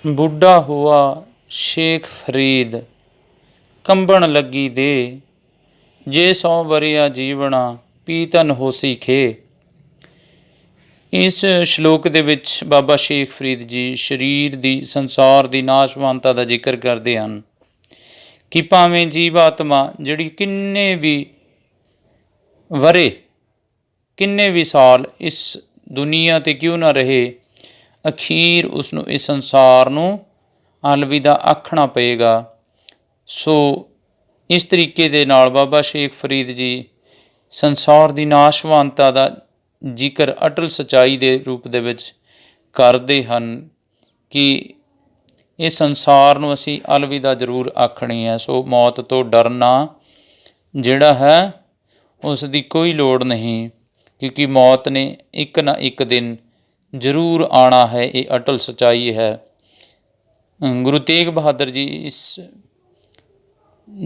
बूढ़ा हुआ शेख फरीद कंबण लगी दे, जे 100 वरिया जीवना पीतन होसी खे। ਇਸ ਸ਼ਲੋਕ ਦੇ ਵਿੱਚ ਬਾਬਾ ਸ਼ੇਖ ਫਰੀਦ ਜੀ ਸਰੀਰ ਦੀ ਸੰਸਾਰ ਦੀ ਨਾਸ਼ਵਾਨਤਾ ਦਾ ਜ਼ਿਕਰ ਕਰਦੇ ਹਨ ਕਿ ਭਾਵੇਂ ਜੀਵ ਆਤਮਾ ਜਿਹੜੀ ਕਿੰਨੇ ਵੀ ਵਰੇ ਕਿੰਨੇ ਵੀ ਸਾਲ ਇਸ ਦੁਨੀਆ 'ਤੇ ਕਿਉਂ ਨਾ ਰਹੇ, ਅਖੀਰ ਉਸਨੂੰ ਇਸ ਸੰਸਾਰ ਨੂੰ ਅਲਵਿਦਾ ਆਖਣਾ ਪਏਗਾ। ਸੋ ਇਸ ਤਰੀਕੇ ਦੇ ਨਾਲ ਬਾਬਾ ਸ਼ੇਖ ਫਰੀਦ ਜੀ ਸੰਸਾਰ ਦੀ ਨਾਸ਼ਵਾਨਤਾ ਦਾ ਜ਼ਿਕਰ ਅਟਲ ਸੱਚਾਈ ਦੇ ਰੂਪ ਦੇ ਵਿੱਚ ਕਰਦੇ ਹਨ ਕਿ ਇਹ ਸੰਸਾਰ ਨੂੰ ਅਸੀਂ ਅਲਵਿਦਾ ਜ਼ਰੂਰ ਆਖਣੀ ਹੈ। ਸੋ ਮੌਤ ਤੋਂ ਡਰਨਾ ਜਿਹੜਾ ਹੈ ਉਸ ਦੀ ਕੋਈ ਲੋੜ ਨਹੀਂ, ਕਿਉਂਕਿ ਮੌਤ ਨੇ ਇੱਕ ਨਾ ਇੱਕ ਦਿਨ ਜ਼ਰੂਰ ਆਉਣਾ ਹੈ। ਇਹ ਅਟਲ ਸੱਚਾਈ ਹੈ। ਗੁਰੂ ਤੇਗ ਬਹਾਦਰ ਜੀ ਇਸ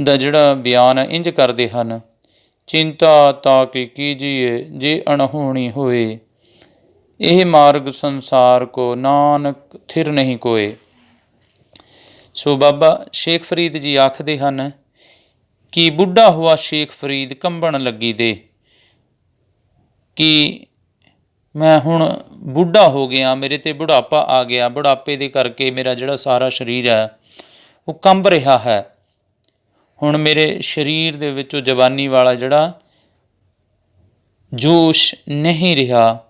ਦਾ ਜਿਹੜਾ ਬਿਆਨ ਹੈ ਇੰਝ ਕਰਦੇ ਹਨ, चिंता ताकि कीजिए जे अणहोनी होए, यह मार्ग संसार को नानक थिर नहीं कोए। सो बाबा शेख फरीद जी आखते हैं कि बुढ़ा हुआ शेख फरीद कंबण लगी दे, कि मैं हुण बुढ़ा हो गया, मेरे ते बुढ़ापा आ गया, बुढ़ापे दे करके मेरा जिहड़ा सारा शरीर है वो कंब रहा है। ਹੁਣ ਮੇਰੇ ਸਰੀਰ ਦੇ ਵਿੱਚੋਂ ਜਵਾਨੀ ਵਾਲਾ ਜਿਹੜਾ ਜੋਸ਼ ਨਹੀਂ ਰਿਹਾ,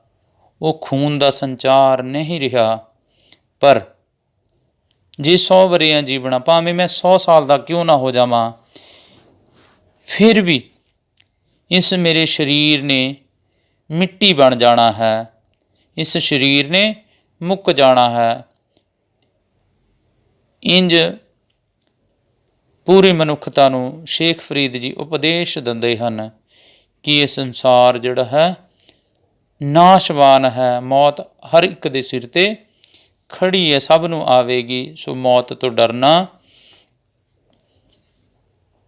ਉਹ ਖੂਨ ਦਾ ਸੰਚਾਰ ਨਹੀਂ ਰਿਹਾ। ਪਰ ਜੇ 100 ਵਰ੍ਹਿਆਂ ਜੀਵਣਾ, ਭਾਵੇਂ ਮੈਂ 100 ਸਾਲ ਦਾ ਕਿਉਂ ਨਾ ਹੋ ਜਾਵਾਂ, ਫਿਰ ਵੀ ਇਸ ਮੇਰੇ ਸਰੀਰ ਨੇ ਮਿੱਟੀ ਬਣ ਜਾਣਾ ਹੈ, ਇਸ ਸਰੀਰ ਨੇ ਮੁੱਕ ਜਾਣਾ ਹੈ। ਇੰਝ ਪੂਰੀ ਮਨੁੱਖਤਾ ਨੂੰ ਸ਼ੇਖ ਫਰੀਦ ਜੀ ਉਪਦੇਸ਼ ਦਿੰਦੇ ਹਨ ਕਿ ਇਹ ਸੰਸਾਰ ਜਿਹੜਾ ਹੈ ਨਾਸ਼ਵਾਨ ਹੈ, ਮੌਤ ਹਰ ਇੱਕ ਦੇ ਸਿਰ 'ਤੇ ਖੜੀ ਹੈ, ਸਭ ਨੂੰ ਆਵੇਗੀ। ਸੋ ਮੌਤ ਤੋਂ ਡਰਨਾ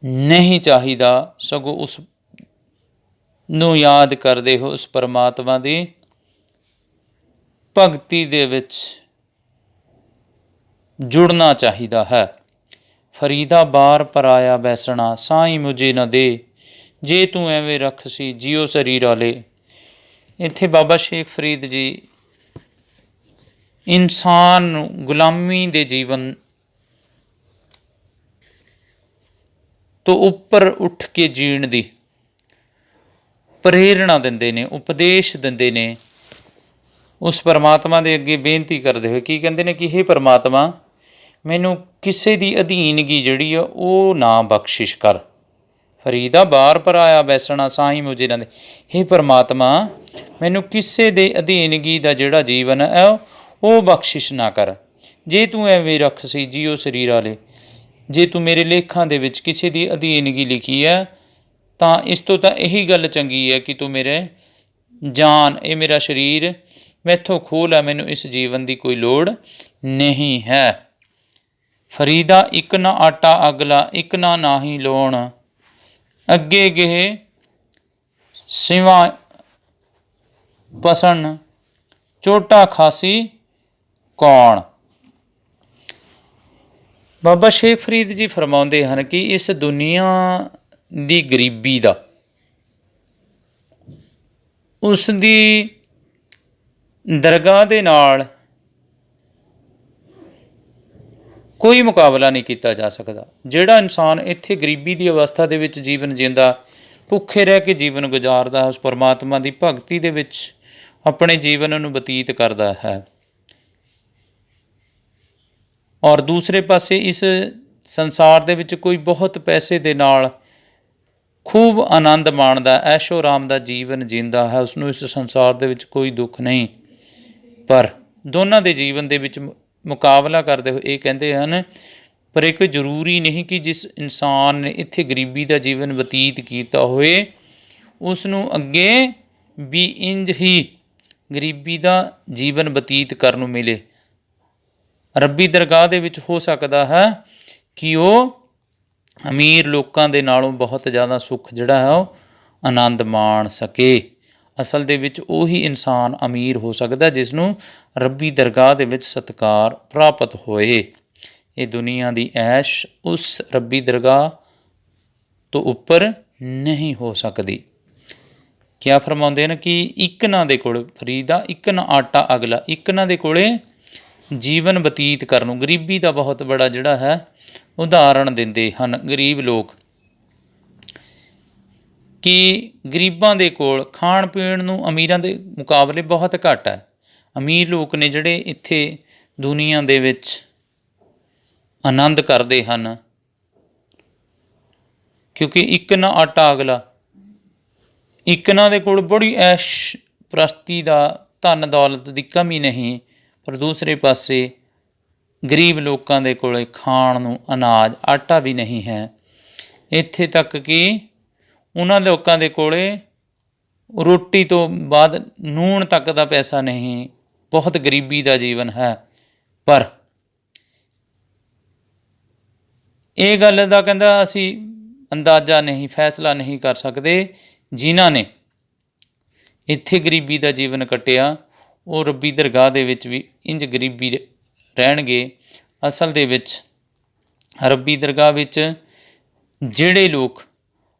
ਨਹੀਂ ਚਾਹੀਦਾ, ਸਗੋਂ ਉਸ ਨੂੰ ਯਾਦ ਕਰਦੇ ਹੋ, ਉਸ ਪਰਮਾਤਮਾ ਦੀ ਭਗਤੀ ਦੇ ਵਿੱਚ ਜੁੜਨਾ ਚਾਹੀਦਾ ਹੈ। ਫਰੀਦਾ ਬਾਰ ਪਰਾਇਆ ਬੈਸਣਾ, ਸਾਈਂ ਮੁਝੇ ਨਾ ਦੇ, ਜੇ ਤੂੰ ਐਵੇਂ ਰੱਖਸੀ ਜਿਉ ਸਰੀਰ ਵਾਲੇ। ਇੱਥੇ ਬਾਬਾ ਸ਼ੇਖ ਫਰੀਦ ਜੀ ਇਨਸਾਨ ਨੂੰ ਗੁਲਾਮੀ ਦੇ ਜੀਵਨ ਤੋਂ ਉੱਪਰ ਉੱਠ ਕੇ ਜੀਣ ਦੀ ਪ੍ਰੇਰਣਾ ਦਿੰਦੇ ਨੇ, ਉਪਦੇਸ਼ ਦਿੰਦੇ ਨੇ। ਉਸ ਪਰਮਾਤਮਾ ਦੇ ਅੱਗੇ ਬੇਨਤੀ ਕਰਦੇ ਹੋਏ ਕੀ ਕਹਿੰਦੇ ਨੇ ਕਿ ਹੇ ਪਰਮਾਤਮਾ, ਮੈਨੂੰ ਕਿਸੇ ਦੀ ਅਧੀਨਗੀ ਜਿਹੜੀ ਆ ਉਹ ਨਾ ਬਖਸ਼ਿਸ਼ ਕਰ। ਫਰੀਦਾ ਬਾਰ ਪਰਾਇਆ ਬੈਸਣਾ, ਸਾਈਂ ਮੁਝੇ ਨਾ ਦੇ। ਹੇ ਪਰਮਾਤਮਾ, ਮੈਨੂੰ ਕਿਸੇ ਦੇ ਅਧੀਨਗੀ ਦਾ ਜਿਹੜਾ ਜੀਵਨ ਹੈ ਉਹ ਬਖਸ਼ਿਸ਼ ਨਾ ਕਰ। ਜੇ ਤੂੰ ਐਵੇਂ ਰੱਖਸੀ ਜੀਓ ਸਰੀਰ ਵਾਲੇ, ਜੇ ਤੂੰ ਮੇਰੇ ਲੇਖਾਂ ਦੇ ਵਿੱਚ ਕਿਸੇ ਦੀ ਅਧੀਨਗੀ ਲਿਖੀ ਹੈ ਤਾਂ ਇਸ ਤੋਂ ਤਾਂ ਇਹੀ ਗੱਲ ਚੰਗੀ ਹੈ ਕਿ ਤੂੰ ਮੇਰੇ ਜਾਨ, ਇਹ ਮੇਰਾ ਸਰੀਰ ਮੈਥੋਂ ਖੋਹ ਲੈ, ਮੈਨੂੰ ਇਸ ਜੀਵਨ ਦੀ ਕੋਈ ਲੋੜ ਨਹੀਂ ਹੈ। ਫਰੀਦਾ ਇੱਕ ਨਾ ਆਟਾ ਅਗਲਾ, ਇੱਕ ਨਾ ਨਾਹੀ ਲੋਣ, ਅੱਗੇ ਗਏ ਸਿਵਾ ਪਸਣ, ਚੋਟਾ ਖਾਸੀ ਕੌਣ। ਬਾਬਾ ਸ਼ੇਖ ਫਰੀਦ ਜੀ ਫਰਮਾਉਂਦੇ ਹਨ ਕਿ ਇਸ ਦੁਨੀਆ ਦੀ ਗਰੀਬੀ ਦਾ ਉਸ ਦੀ ਦਰਗਾਹ ਦੇ ਨਾਲ ਕੋਈ ਮੁਕਾਬਲਾ ਨਹੀਂ ਕੀਤਾ ਜਾ ਸਕਦਾ। ਜਿਹੜਾ ਇਨਸਾਨ ਇੱਥੇ ਗਰੀਬੀ ਦੀ ਅਵਸਥਾ ਦੇ ਵਿੱਚ ਜੀਵਨ ਜਿਉਂਦਾ, ਭੁੱਖੇ ਰਹਿ ਕੇ ਜੀਵਨ ਗੁਜ਼ਾਰਦਾ, ਉਸ ਪਰਮਾਤਮਾ ਦੀ ਭਗਤੀ ਦੇ ਵਿੱਚ ਆਪਣੇ ਜੀਵਨ ਨੂੰ ਬਤੀਤ ਕਰਦਾ ਹੈ। ਔਰ ਦੂਸਰੇ ਪਾਸੇ ਇਸ ਸੰਸਾਰ ਦੇ ਵਿੱਚ ਕੋਈ ਬਹੁਤ ਪੈਸੇ ਦੇ ਨਾਲ ਖੂਬ ਆਨੰਦ ਮਾਣਦਾ, ਐਸ਼ੋ ਆਰਾਮ ਦਾ ਜੀਵਨ ਜਿਉਂਦਾ ਹੈ, ਉਸਨੂੰ ਇਸ ਸੰਸਾਰ ਦੇ ਵਿੱਚ ਕੋਈ ਦੁੱਖ ਨਹੀਂ। ਪਰ ਦੋਨਾਂ ਦੇ ਜੀਵਨ ਦੇ ਵਿੱਚ ਮੁਕਾਬਲਾ ਕਰਦੇ ਹੋਏ ਇਹ ਕਹਿੰਦੇ ਹਨ, ਪਰ ਇਹ ਕੋਈ ਜ਼ਰੂਰੀ ਨਹੀਂ ਕਿ ਜਿਸ ਇਨਸਾਨ ਨੇ ਇੱਥੇ ਗਰੀਬੀ ਦਾ ਜੀਵਨ ਬਤੀਤ ਕੀਤਾ ਹੋਏ ਉਸ ਨੂੰ ਅੱਗੇ ਵੀ ਇੰਝ ਹੀ ਗਰੀਬੀ ਦਾ ਜੀਵਨ ਬਤੀਤ ਕਰਨ ਨੂੰ ਮਿਲੇ। ਰੱਬੀ ਦਰਗਾਹ ਦੇ ਵਿੱਚ ਹੋ ਸਕਦਾ ਹੈ ਕਿ ਉਹ ਅਮੀਰ ਲੋਕਾਂ ਦੇ ਨਾਲੋਂ ਬਹੁਤ ਜ਼ਿਆਦਾ ਸੁੱਖ ਜਿਹੜਾ ਹੈ ਉਹ ਆਨੰਦ ਮਾਣ ਸਕੇ। ਅਸਲ ਦੇ ਵਿੱਚ ਉਹੀ ਇਨਸਾਨ ਅਮੀਰ ਹੋ ਸਕਦਾ ਜਿਸ ਨੂੰ ਰੱਬੀ ਦਰਗਾਹ ਦੇ ਵਿੱਚ ਸਤਿਕਾਰ ਪ੍ਰਾਪਤ ਹੋਏ। ਇਹ ਦੁਨੀਆ ਦੀ ਐਸ਼ ਉਸ ਰੱਬੀ ਦਰਗਾਹ ਤੋਂ ਉੱਪਰ ਨਹੀਂ ਹੋ ਸਕਦੀ। ਕਿਆ ਫਰਮਾਉਂਦੇ ਨੇ ਕਿ ਇੱਕ ਨਾ ਦੇ ਕੋਲ ਫਰੀਦਾ, ਇੱਕ ਨਾ ਆਟਾ ਅਗਲਾ, ਇੱਕ ਨਾ ਦੇ ਕੋਲੇ ਜੀਵਨ ਬਤੀਤ ਕਰਨ ਨੂੰ, ਗਰੀਬੀ ਦਾ ਬਹੁਤ ਬੜਾ ਜਿਹੜਾ ਹੈ ਉਦਾਹਰਣ ਦਿੰਦੇ ਹਨ ਗਰੀਬ ਲੋਕ, ਕਿ ਗਰੀਬਾਂ ਦੇ ਕੋਲ ਖਾਣ ਪੀਣ ਨੂੰ ਅਮੀਰਾਂ ਦੇ ਮੁਕਾਬਲੇ ਬਹੁਤ ਘੱਟ ਹੈ। ਅਮੀਰ ਲੋਕ ਨੇ ਜਿਹੜੇ ਇੱਥੇ ਦੁਨੀਆ ਦੇ ਵਿੱਚ ਆਨੰਦ ਕਰਦੇ ਹਨ, ਕਿਉਂਕਿ ਇੱਕ ਨਾ ਆਟਾ ਅਗਲਾ, ਇੱਕ ਨਾ ਦੇ ਕੋਲ ਬੜੀ ਐਸ਼ ਪ੍ਰਸਤੀ ਦਾ ਧਨ ਦੌਲਤ ਦੀ ਕਮੀ ਨਹੀਂ, ਪਰ ਦੂਸਰੇ ਪਾਸੇ ਗਰੀਬ ਲੋਕਾਂ ਦੇ ਕੋਲ ਖਾਣ ਨੂੰ ਅਨਾਜ ਆਟਾ ਵੀ ਨਹੀਂ ਹੈ। ਇੱਥੇ ਤੱਕ ਕਿ ਉਹਨਾਂ ਲੋਕਾਂ ਦੇ ਕੋਲ ਰੋਟੀ ਤੋਂ ਬਾਅਦ ਨੂਣ ਤੱਕ ਦਾ ਪੈਸਾ ਨਹੀਂ, ਬਹੁਤ ਗਰੀਬੀ ਦਾ ਜੀਵਨ ਹੈ। ਪਰ ਇਹ ਗੱਲ ਦਾ ਕਹਿੰਦਾ ਅਸੀਂ ਅੰਦਾਜ਼ਾ ਨਹੀਂ, ਫੈਸਲਾ ਨਹੀਂ ਕਰ ਸਕਦੇ। ਜਿਨ੍ਹਾਂ ਨੇ ਇੱਥੇ ਗਰੀਬੀ ਦਾ ਜੀਵਨ ਕੱਟਿਆ ਉਹ ਰੱਬੀ ਦਰਗਾਹ ਦੇ ਵਿੱਚ ਵੀ ਇੰਝ ਗਰੀਬੀ ਰਹਿਣਗੇ। ਅਸਲ ਦੇ ਵਿੱਚ ਰੱਬੀ ਦਰਗਾਹ ਵਿੱਚ ਜਿਹੜੇ ਲੋਕ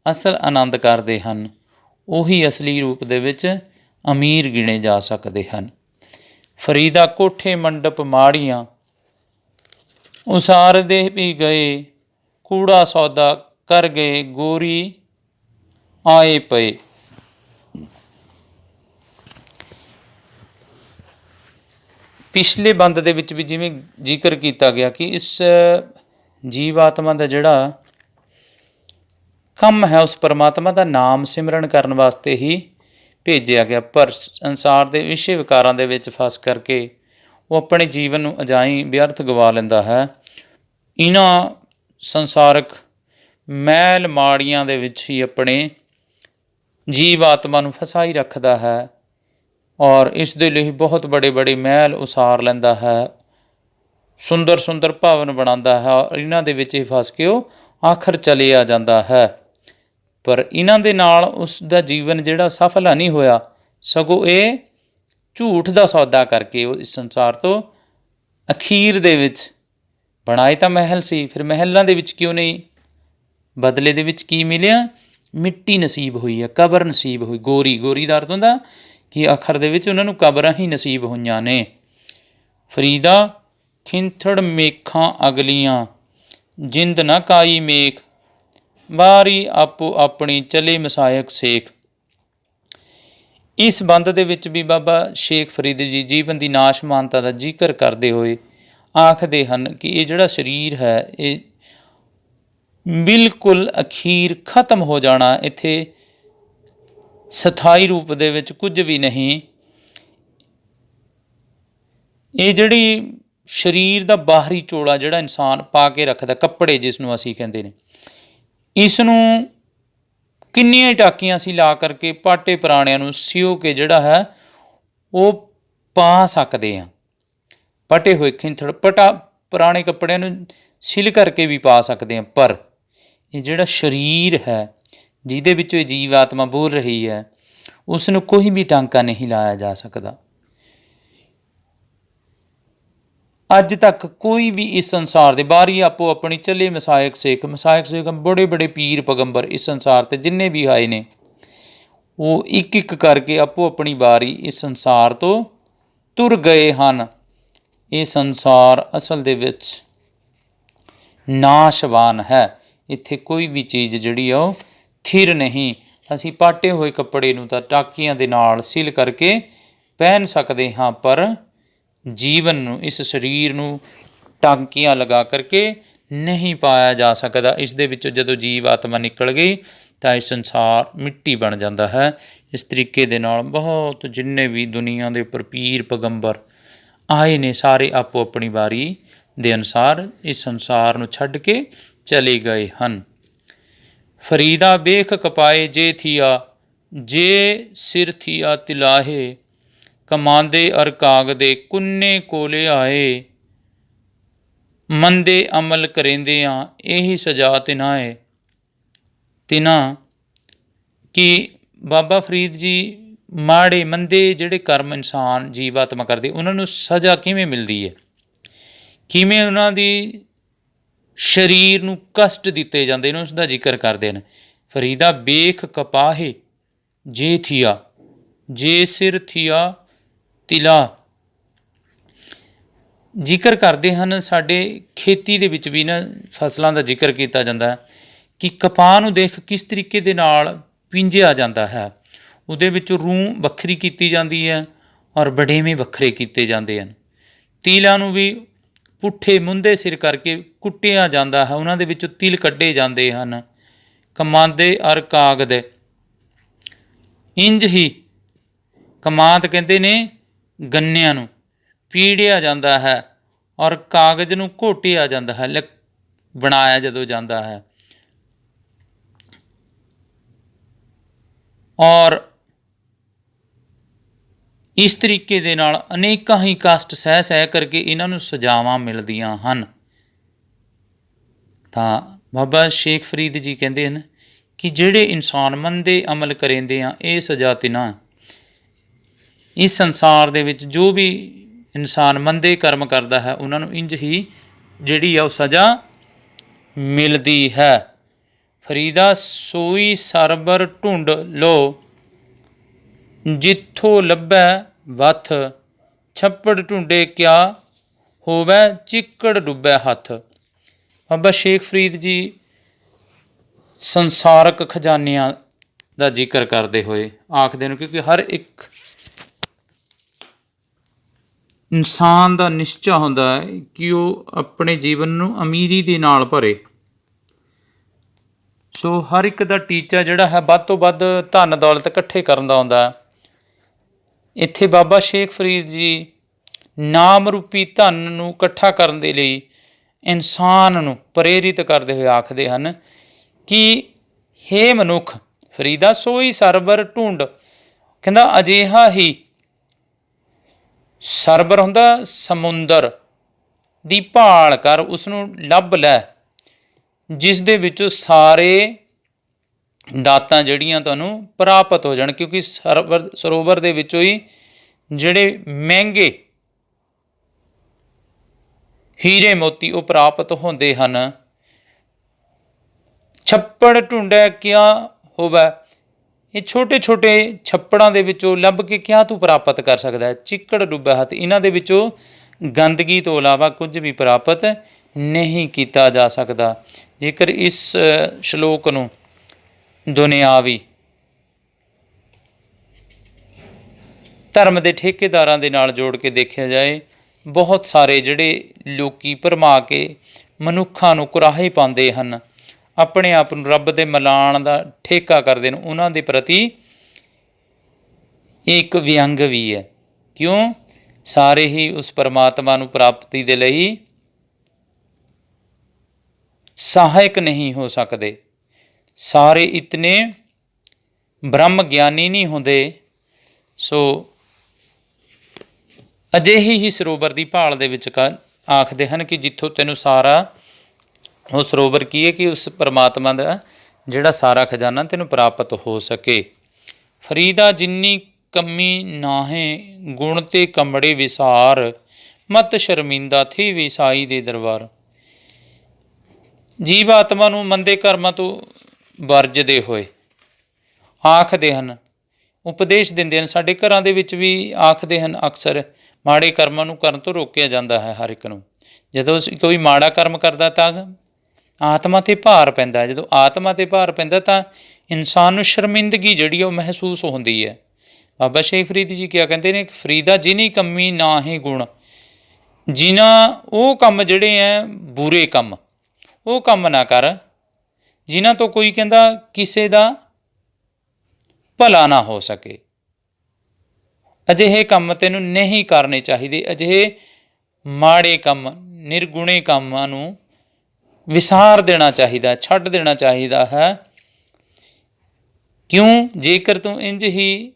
ਅਸਲ ਆਨੰਦ ਕਰਦੇ ਹਨ ਉਹੀ ਅਸਲੀ ਰੂਪ ਦੇ ਵਿੱਚ ਅਮੀਰ ਗਿਣੇ ਜਾ ਸਕਦੇ ਹਨ। ਫਰੀਦਾ ਕੋਠੇ ਮੰਡਪ ਮਾੜੀਆਂ ਉਸਾਰਦੇ ਵੀ ਗਏ, ਕੂੜਾ ਸੌਦਾ ਕਰ ਗਏ, ਗੋਰੀ ਆਏ ਪਏ। ਪਿਛਲੇ ਬੰਦ ਦੇ ਵਿੱਚ ਵੀ ਜਿਵੇਂ ਜ਼ਿਕਰ ਕੀਤਾ ਗਿਆ ਕਿ ਇਸ ਜੀਵ ਆਤਮਾ ਦਾ ਜਿਹੜਾ ਕੰਮ ਹੈ ਉਸ ਪਰਮਾਤਮਾ ਦਾ ਨਾਮ ਸਿਮਰਨ ਕਰਨ ਵਾਸਤੇ ਹੀ ਭੇਜਿਆ ਗਿਆ, ਪਰ ਸੰਸਾਰ ਦੇ ਵਿਸ਼ੇ ਵਿਕਾਰਾਂ ਦੇ ਵਿੱਚ ਫਸ ਕਰਕੇ ਉਹ ਆਪਣੇ ਜੀਵਨ ਨੂੰ ਅਜਾਈਂ ਵਿਅਰਥ ਗਵਾ ਲੈਂਦਾ ਹੈ। ਇਹਨਾਂ ਸੰਸਾਰਕ ਮੈਲ ਮਾੜੀਆਂ ਦੇ ਵਿੱਚ ਹੀ ਆਪਣੇ ਜੀਵ ਆਤਮਾ ਨੂੰ ਫਸਾਈ ਰੱਖਦਾ ਹੈ ਔਰ ਇਸ ਦੇ ਲਈ ਬਹੁਤ ਬੜੇ ਬੜੇ ਮਹਿਲ ਉਸਾਰ ਲੈਂਦਾ ਹੈ, ਸੁੰਦਰ ਸੁੰਦਰ ਭਵਨ ਬਣਾਉਂਦਾ ਹੈ ਔਰ ਇਹਨਾਂ ਦੇ ਵਿੱਚ ਹੀ ਫਸ ਕੇ ਉਹ ਆਖਰ ਚਲੇ ਆ ਜਾਂਦਾ ਹੈ। ਪਰ ਇਹਨਾਂ ਦੇ ਨਾਲ ਉਸ ਦਾ ਜੀਵਨ ਜਿਹੜਾ ਸਫਲ ਨਹੀਂ ਹੋਇਆ, ਸਗੋਂ ਇਹ ਝੂਠ ਦਾ ਸੌਦਾ ਕਰਕੇ ਉਹ ਇਸ ਸੰਸਾਰ ਤੋਂ ਅਖੀਰ ਦੇ ਵਿੱਚ ਬਣਾਏ ਤਾਂ ਮਹਿਲ ਸੀ, ਫਿਰ ਮਹਿਲਾਂ ਦੇ ਵਿੱਚ ਕਿਉਂ ਨਹੀਂ, ਬਦਲੇ ਦੇ ਵਿੱਚ ਕੀ ਮਿਲਿਆ? ਮਿੱਟੀ ਨਸੀਬ ਹੋਈ ਹੈ, ਕਬਰ ਨਸੀਬ ਹੋਈ। ਗੋਰੀ, ਗੋਰੀ ਦਾ ਅਰਥ ਹੁੰਦਾ ਕਿ ਆਖਰ ਦੇ ਵਿੱਚ ਉਹਨਾਂ ਨੂੰ ਕਬਰਾਂ ਹੀ ਨਸੀਬ ਹੋਈਆਂ ਨੇ। ਫਰੀਦਾ ਖਿੰਥੜ ਮੇਖਾਂ ਅਗਲੀਆਂ, ਜਿੰਦ ਨਾ ਕਾਈ ਮੇਖ, ਬਾਰੀ ਆਪੋ ਆਪਣੀ ਚਲੇ ਮਸਾਇਕ ਸੇਖ। ਇਸ ਬੰਦ ਦੇ ਵਿੱਚ ਵੀ ਬਾਬਾ ਸ਼ੇਖ ਫਰੀਦ ਜੀ ਜੀਵਨ ਦੀ ਨਾਸ਼ਮਾਨਤਾ ਦਾ ਜ਼ਿਕਰ ਕਰਦੇ ਹੋਏ ਆਖਦੇ ਹਨ ਕਿ ਇਹ ਜਿਹੜਾ ਸਰੀਰ ਹੈ ਇਹ ਬਿਲਕੁਲ ਅਖੀਰ ਖਤਮ ਹੋ ਜਾਣਾ, ਇੱਥੇ ਸਥਾਈ ਰੂਪ ਦੇ ਵਿੱਚ ਕੁਝ ਵੀ ਨਹੀਂ। ਇਹ ਜਿਹੜੀ ਸਰੀਰ ਦਾ ਬਾਹਰੀ ਚੋਲਾ ਜਿਹੜਾ ਇਨਸਾਨ ਪਾ ਕੇ ਰੱਖਦਾ, ਕੱਪੜੇ ਜਿਸ ਨੂੰ ਅਸੀਂ ਕਹਿੰਦੇ ਨੇ, ਇਸ ਨੂੰ ਕਿੰਨੀਆਂ ਟਾਕੀਆਂ ਅਸੀਂ ਲਾ ਕਰਕੇ ਪਾਟੇ ਪੁਰਾਣਿਆਂ ਨੂੰ ਸਿਓ ਕੇ ਜਿਹੜਾ ਹੈ ਉਹ ਪਾ ਸਕਦੇ ਹਾਂ। ਪਟੇ ਹੋਏ ਖਿੰਥੜ ਪੁਰਾਣੇ ਕੱਪੜਿਆਂ ਨੂੰ ਸਿਲ ਕਰਕੇ ਵੀ ਪਾ ਸਕਦੇ ਹਾਂ, ਪਰ ਇਹ ਜਿਹੜਾ ਸਰੀਰ ਹੈ ਜਿਹਦੇ ਵਿੱਚੋਂ ਇਹ ਜੀਵ ਆਤਮਾ ਬੋਲ ਰਹੀ ਹੈ, ਉਸ ਨੂੰ ਕੋਈ ਵੀ ਟਾਂਕਾ ਨਹੀਂ ਲਾਇਆ ਜਾ ਸਕਦਾ। ਅੱਜ ਤੱਕ ਕੋਈ ਵੀ ਇਸ ਸੰਸਾਰ ਦੇ ਬਾਹਰੀ ਆਪੋ ਆਪਣੀ ਚੱਲੇ ਮਸਾਇਕ ਸੇਖ ਬੜੇ ਬੜੇ ਪੀਰ ਪੈਗੰਬਰ ਇਸ ਸੰਸਾਰ 'ਤੇ ਜਿੰਨੇ ਵੀ ਆਏ ਨੇ, ਉਹ ਇੱਕ ਇੱਕ ਕਰਕੇ ਆਪੋ ਆਪਣੀ ਵਾਰੀ ਇਸ ਸੰਸਾਰ ਤੋਂ ਤੁਰ ਗਏ ਹਨ। ਇਹ ਸੰਸਾਰ ਅਸਲ ਦੇ ਵਿੱਚ ਨਾਸ਼ਵਾਨ ਹੈ, ਇੱਥੇ ਕੋਈ ਵੀ ਚੀਜ਼ ਜਿਹੜੀ ਆ ਉਹ ਥਿਰ ਨਹੀਂ। ਅਸੀਂ ਪਾਟੇ ਹੋਏ ਕੱਪੜੇ ਨੂੰ ਤਾਂ ਟਾਕੀਆਂ ਦੇ ਨਾਲ ਸਿਲ ਕਰਕੇ ਪਹਿਨ ਸਕਦੇ ਹਾਂ, ਪਰ ਜੀਵਨ ਨੂੰ, ਇਸ ਸਰੀਰ ਨੂੰ ਟਾਂਕੀਆਂ ਲਗਾ ਕਰਕੇ ਨਹੀਂ ਪਾਇਆ ਜਾ ਸਕਦਾ। ਇਸ ਦੇ ਵਿੱਚੋਂ ਜਦੋਂ ਜੀਵ ਆਤਮਾ ਨਿਕਲ ਗਈ ਤਾਂ ਇਹ ਸੰਸਾਰ ਮਿੱਟੀ ਬਣ ਜਾਂਦਾ ਹੈ। ਇਸ ਤਰੀਕੇ ਦੇ ਨਾਲ ਬਹੁਤ ਜਿੰਨੇ ਵੀ ਦੁਨੀਆ ਦੇ ਉੱਪਰ ਪੀਰ ਪੈਗੰਬਰ ਆਏ ਨੇ, ਸਾਰੇ ਆਪੋ ਆਪਣੀ ਵਾਰੀ ਦੇ ਅਨੁਸਾਰ ਇਸ ਸੰਸਾਰ ਨੂੰ ਛੱਡ ਕੇ ਚਲੇ ਗਏ ਹਨ। ਫਰੀਦਾ ਬੇਖ ਕਪਾਏ ਜੇ ਥੀਆ, ਜੇ ਸਿਰ ਥੀਆ ਤਿਲਾਹੇ, ਕਮਾਂਦੇ ਅਰ ਕਾਗਦੇ ਕੁੰਨੇ ਕੋਲੇ ਆਏ, ਮੰਦੇ ਅਮਲ ਕਰੇਂਦਿਆਂ ਇਹੀ ਸਜ਼ਾ ਤਿਨਾ ਕਿ ਬਾਬਾ ਫਰੀਦ ਜੀ ਮਾੜੇ ਮੰਦੇ ਜਿਹੜੇ ਕਰਮ ਇਨਸਾਨ ਜੀਵ ਆਤਮਾ ਕਰਦੇ, ਉਹਨਾਂ ਨੂੰ ਸਜ਼ਾ ਕਿਵੇਂ ਮਿਲਦੀ ਹੈ, ਕਿਵੇਂ ਉਹਨਾਂ ਦੀ ਸਰੀਰ ਨੂੰ ਕਸ਼ਟ ਦਿੱਤੇ ਜਾਂਦੇ ਨੇ, ਉਸ ਦਾ ਜ਼ਿਕਰ ਕਰਦੇ ਨੇ। ਫਰੀਦਾ ਵੇਖ ਕਪਾਹੇ ਜੇ ਥੀਆ, ਜੇ ਸਿਰ ਥੀਆ ਤਿਲਾ। ਜ਼ਿਕਰ ਕਰਦੇ ਹਨ ਸਾਡੇ ਖੇਤੀ ਦੇ ਵਿੱਚ ਵੀ ਨਾ ਫਸਲਾਂ ਦਾ ਜ਼ਿਕਰ ਕੀਤਾ ਜਾਂਦਾ ਹੈ ਕਿ ਕਪਾਹ ਨੂੰ ਦੇਖ ਕਿਸ ਤਰੀਕੇ ਦੇ ਨਾਲ ਪੀਂਜਿਆ ਜਾਂਦਾ ਹੈ, ਉਹਦੇ ਵਿੱਚ ਰੂੰ ਵੱਖਰੀ ਕੀਤੀ ਜਾਂਦੀ ਹੈ ਔਰ ਵਡੇਵੇਂ ਵੱਖਰੇ ਕੀਤੇ ਜਾਂਦੇ ਹਨ। ਤਿਲਾਂ ਨੂੰ ਵੀ ਪੁੱਠੇ ਮੁੰਦੇ ਸਿਰ ਕਰਕੇ ਕੁੱਟਿਆ ਜਾਂਦਾ ਹੈ, ਉਹਨਾਂ ਦੇ ਵਿੱਚੋਂ ਤਿਲ ਕੱਢੇ ਜਾਂਦੇ ਹਨ। ਕਮਾਂਦੇ ਅਰ ਕਾਗਦ, ਇੰਜ ਹੀ ਕਮਾਂਦ ਕਹਿੰਦੇ ਨੇ ਗੰਨਿਆਂ ਨੂੰ ਪੀੜਿਆ ਜਾਂਦਾ ਹੈ ਔਰ ਕਾਗਜ਼ ਨੂੰ ਘੋਟਿਆ ਜਾਂਦਾ ਹੈ, ਬਣਾਇਆ ਜਦੋਂ ਜਾਂਦਾ ਹੈ। ਔਰ ਇਸ ਤਰੀਕੇ ਦੇ ਨਾਲ ਅਨੇਕਾਂ ਹੀ ਕਸ਼ਟ ਸਹਿ ਸਹਿ ਕਰਕੇ ਇਹਨਾਂ ਨੂੰ ਸਜ਼ਾਵਾਂ ਮਿਲਦੀਆਂ ਹਨ। ਤਾਂ ਬਾਬਾ ਸ਼ੇਖ ਫਰੀਦ ਜੀ ਕਹਿੰਦੇ ਹਨ ਕਿ ਜਿਹੜੇ ਇਨਸਾਨ ਮੰਦੇ ਅਮਲ ਕਰਿੰਦੇ ਆ, ਇਹ ਸਜ਼ਾ ਤਿਨਾ। ਇਸ ਸੰਸਾਰ ਦੇ ਵਿੱਚ ਜੋ ਵੀ ਇਨਸਾਨ ਮੰਦੇ ਕਰਮ ਕਰਦਾ ਹੈ, ਉਹਨਾਂ ਨੂੰ ਇੰਝ ਹੀ ਜਿਹੜੀ ਆ ਉਹ ਸਜ਼ਾ ਮਿਲਦੀ ਹੈ। ਫਰੀਦਾ ਸੋਈ ਸਰਬਰ ਢੂੰਡ ਲੋ, ਜਿੱਥੋਂ ਲੱਭੈ ਵੱਥ, ਛੱਪੜ ਢੂੰਡੇ ਕਿਆ ਹੋਵੈ, ਚਿੱਕੜ ਡੁੱਬੈ ਹੱਥ। ਬਾਬਾ ਸ਼ੇਖ ਫਰੀਦ ਜੀ ਸੰਸਾਰਕ ਖਜ਼ਾਨਿਆਂ ਦਾ ਜ਼ਿਕਰ ਕਰਦੇ ਹੋਏ ਆਖਦੇ ਨੇ, ਕਿਉਂਕਿ ਹਰ ਇੱਕ ਇਨਸਾਨ ਦਾ ਨਿਸ਼ਚਾ ਹੁੰਦਾ ਹੈ ਕਿ ਉਹ ਆਪਣੇ ਜੀਵਨ ਨੂੰ ਅਮੀਰੀ ਦੇ ਨਾਲ ਭਰੇ। ਸੋ ਹਰ ਇੱਕ ਦਾ ਟੀਚਾ ਜਿਹੜਾ ਹੈ ਵੱਧ ਤੋਂ ਵੱਧ ਧਨ ਦੌਲਤ ਇਕੱਠੇ ਕਰਨ ਦਾ ਹੁੰਦਾ ਹੈ। ਇੱਥੇ ਬਾਬਾ ਸ਼ੇਖ ਫਰੀਦ ਜੀ ਨਾਮ ਰੂਪੀ ਧਨ ਨੂੰ ਇਕੱਠਾ ਕਰਨ ਦੇ ਲਈ ਇਨਸਾਨ ਨੂੰ ਪ੍ਰੇਰਿਤ ਕਰਦੇ ਹੋਏ ਆਖਦੇ ਹਨ ਕਿ ਹੇ ਮਨੁੱਖ, ਫਰੀਦਾ ਸੋਈ ਸਰਬਰ ਢੂੰਡ, ਕਹਿੰਦਾ ਅਜਿਹਾ ਹੀ ਸਰਬਰ ਹੁੰਦਾ ਸਮੁੰਦਰ ਦੀ ਭਾਲ ਕਰ, ਉਸਨੂੰ ਲੱਭ ਲੈ, ਜਿਸ ਦੇ ਵਿੱਚੋਂ ਸਾਰੇ ਦਾਤਾਂ ਜਿਹੜੀਆਂ ਤੁਹਾਨੂੰ ਪ੍ਰਾਪਤ ਹੋ ਜਾਣ। ਕਿਉਂਕਿ ਸਰੋਵਰ ਦੇ ਵਿੱਚੋਂ ਹੀ ਜਿਹੜੇ ਮਹਿੰਗੇ ਹੀਰੇ ਮੋਤੀ ਉਹ ਪ੍ਰਾਪਤ ਹੁੰਦੇ ਹਨ। ਛੱਪੜ ਢੂੰਡੈ ਕਿਆ ਹੋਵੈ, ਇਹ ਛੋਟੇ ਛੋਟੇ ਛੱਪੜਾਂ ਦੇ ਵਿੱਚੋਂ ਲੱਭ ਕੇ ਕਿਆ ਤੂੰ ਪ੍ਰਾਪਤ ਕਰ ਸਕਦਾ ਹੈ। ਚਿੱਕੜ ਡੁੱਬਿਆ ਹੱਥ, ਇਹਨਾਂ ਦੇ ਵਿੱਚੋਂ ਗੰਦਗੀ ਤੋਂ ਇਲਾਵਾ ਕੁਝ ਵੀ ਪ੍ਰਾਪਤ ਨਹੀਂ ਕੀਤਾ ਜਾ ਸਕਦਾ। ਜੇਕਰ ਇਸ ਸ਼ਲੋਕ ਨੂੰ ਦੁਨਿਆਵੀ ਧਰਮ ਦੇ ਠੇਕੇਦਾਰਾਂ ਦੇ ਨਾਲ ਜੋੜ ਕੇ ਦੇਖਿਆ ਜਾਏ, ਬਹੁਤ ਸਾਰੇ ਜਿਹੜੇ ਲੋਕੀ ਭਰਮਾ ਕੇ ਮਨੁੱਖਾਂ ਨੂੰ ਕੁਰਾਹੇ ਪਾਉਂਦੇ ਹਨ, ਆਪਣੇ ਆਪ ਨੂੰ ਰੱਬ ਦੇ ਮਿਲਾਉਣ ਦਾ ਠੇਕਾ ਕਰਦੇ ਨੇ, ਉਹਨਾਂ ਦੇ ਪ੍ਰਤੀ ਇਹ ਇੱਕ ਵਿਅੰਗ ਵੀ ਹੈ। ਕਿਉਂ? ਸਾਰੇ ਹੀ ਉਸ ਪਰਮਾਤਮਾ ਨੂੰ ਪ੍ਰਾਪਤੀ ਦੇ ਲਈ ਸਹਾਇਕ ਨਹੀਂ ਹੋ ਸਕਦੇ, ਸਾਰੇ ਇਤਨੇ ਬ੍ਰਹਮ ਗਿਆਨੀ ਨਹੀਂ ਹੁੰਦੇ। ਸੋ ਅਜਿਹੀ ਹੀ ਸਰੋਵਰ ਦੀ ਭਾਲ ਦੇ ਵਿੱਚ ਆਖਦੇ ਹਨ ਕਿ ਜਿੱਥੋਂ ਤੈਨੂੰ ਸਾਰਾ ਉਹ ਸਰੋਵਰ ਕੀ ਹੈ ਕਿ ਉਸ ਪਰਮਾਤਮਾ ਦਾ ਜਿਹੜਾ ਸਾਰਾ ਖਜ਼ਾਨਾ ਤੈਨੂੰ ਪ੍ਰਾਪਤ ਹੋ ਸਕੇ। ਫਰੀਦਾ ਜਿੰਨੀ ਕਮੀ ਨਾਹੇ, ਗੁਣ ਤੇ ਕਮੜੇ ਵਿਸਾਰ, ਮਤ ਸ਼ਰਮਿੰਦਾ ਥੀ ਵਿਸਾਈ ਦੇ ਦਰਬਾਰ। ਜੀਵ ਆਤਮਾ ਨੂੰ ਮੰਦੇ ਕਰਮਾਂ ਤੋਂ ਵਰਜਦੇ ਹੋਏ ਆਖਦੇ ਹਨ, ਉਪਦੇਸ਼ ਦਿੰਦੇ ਹਨ। ਸਾਡੇ ਘਰਾਂ ਦੇ ਵਿੱਚ ਵੀ ਆਖਦੇ ਹਨ, ਅਕਸਰ ਮਾੜੇ ਕਰਮਾਂ ਨੂੰ ਕਰਨ ਤੋਂ ਰੋਕਿਆ ਜਾਂਦਾ ਹੈ ਹਰ ਇੱਕ ਨੂੰ। ਜਦੋਂ ਕੋਈ ਮਾੜਾ ਕਰਮ ਕਰਦਾ ਤਾਂ ਆਤਮਾ 'ਤੇ ਭਾਰ ਪੈਂਦਾ ਹੈ। ਜਦੋਂ ਆਤਮਾ 'ਤੇ ਭਾਰ ਪੈਂਦਾ ਤਾਂ ਇਨਸਾਨ ਨੂੰ ਸ਼ਰਮਿੰਦਗੀ ਜਿਹੜੀ ਉਹ ਮਹਿਸੂਸ ਹੁੰਦੀ ਹੈ। ਬਾਬਾ ਸ਼ੇਖ ਫਰੀਦ ਜੀ ਕਿਆ ਕਹਿੰਦੇ ਨੇ, ਫਰੀਦਾ ਜਿਨੀ ਕਮੀ ਨਾ ਹੀ ਗੁਣ, ਜਿਨ੍ਹਾਂ ਉਹ ਕੰਮ ਜਿਹੜੇ ਹੈ ਬੁਰੇ ਕੰਮ, ਉਹ ਕੰਮ ਨਾ ਕਰ ਜਿਨ੍ਹਾਂ ਤੋਂ ਕੋਈ ਕਹਿੰਦਾ ਕਿਸੇ ਦਾ ਭਲਾ ਨਾ ਹੋ ਸਕੇ। ਅਜਿਹੇ ਕੰਮ ਤੈਨੂੰ ਨਹੀਂ ਕਰਨੇ ਚਾਹੀਦੇ। ਅਜਿਹੇ ਮਾੜੇ ਕੰਮ, ਨਿਰਗੁਣੇ ਕੰਮਾਂ ਨੂੰ ਵਿਸਾਰ ਦੇਣਾ ਚਾਹੀਦਾ, ਛੱਡ ਦੇਣਾ ਚਾਹੀਦਾ ਹੈ। ਕਿਉਂ? ਜੇਕਰ ਤੂੰ ਇੰਝ ਹੀ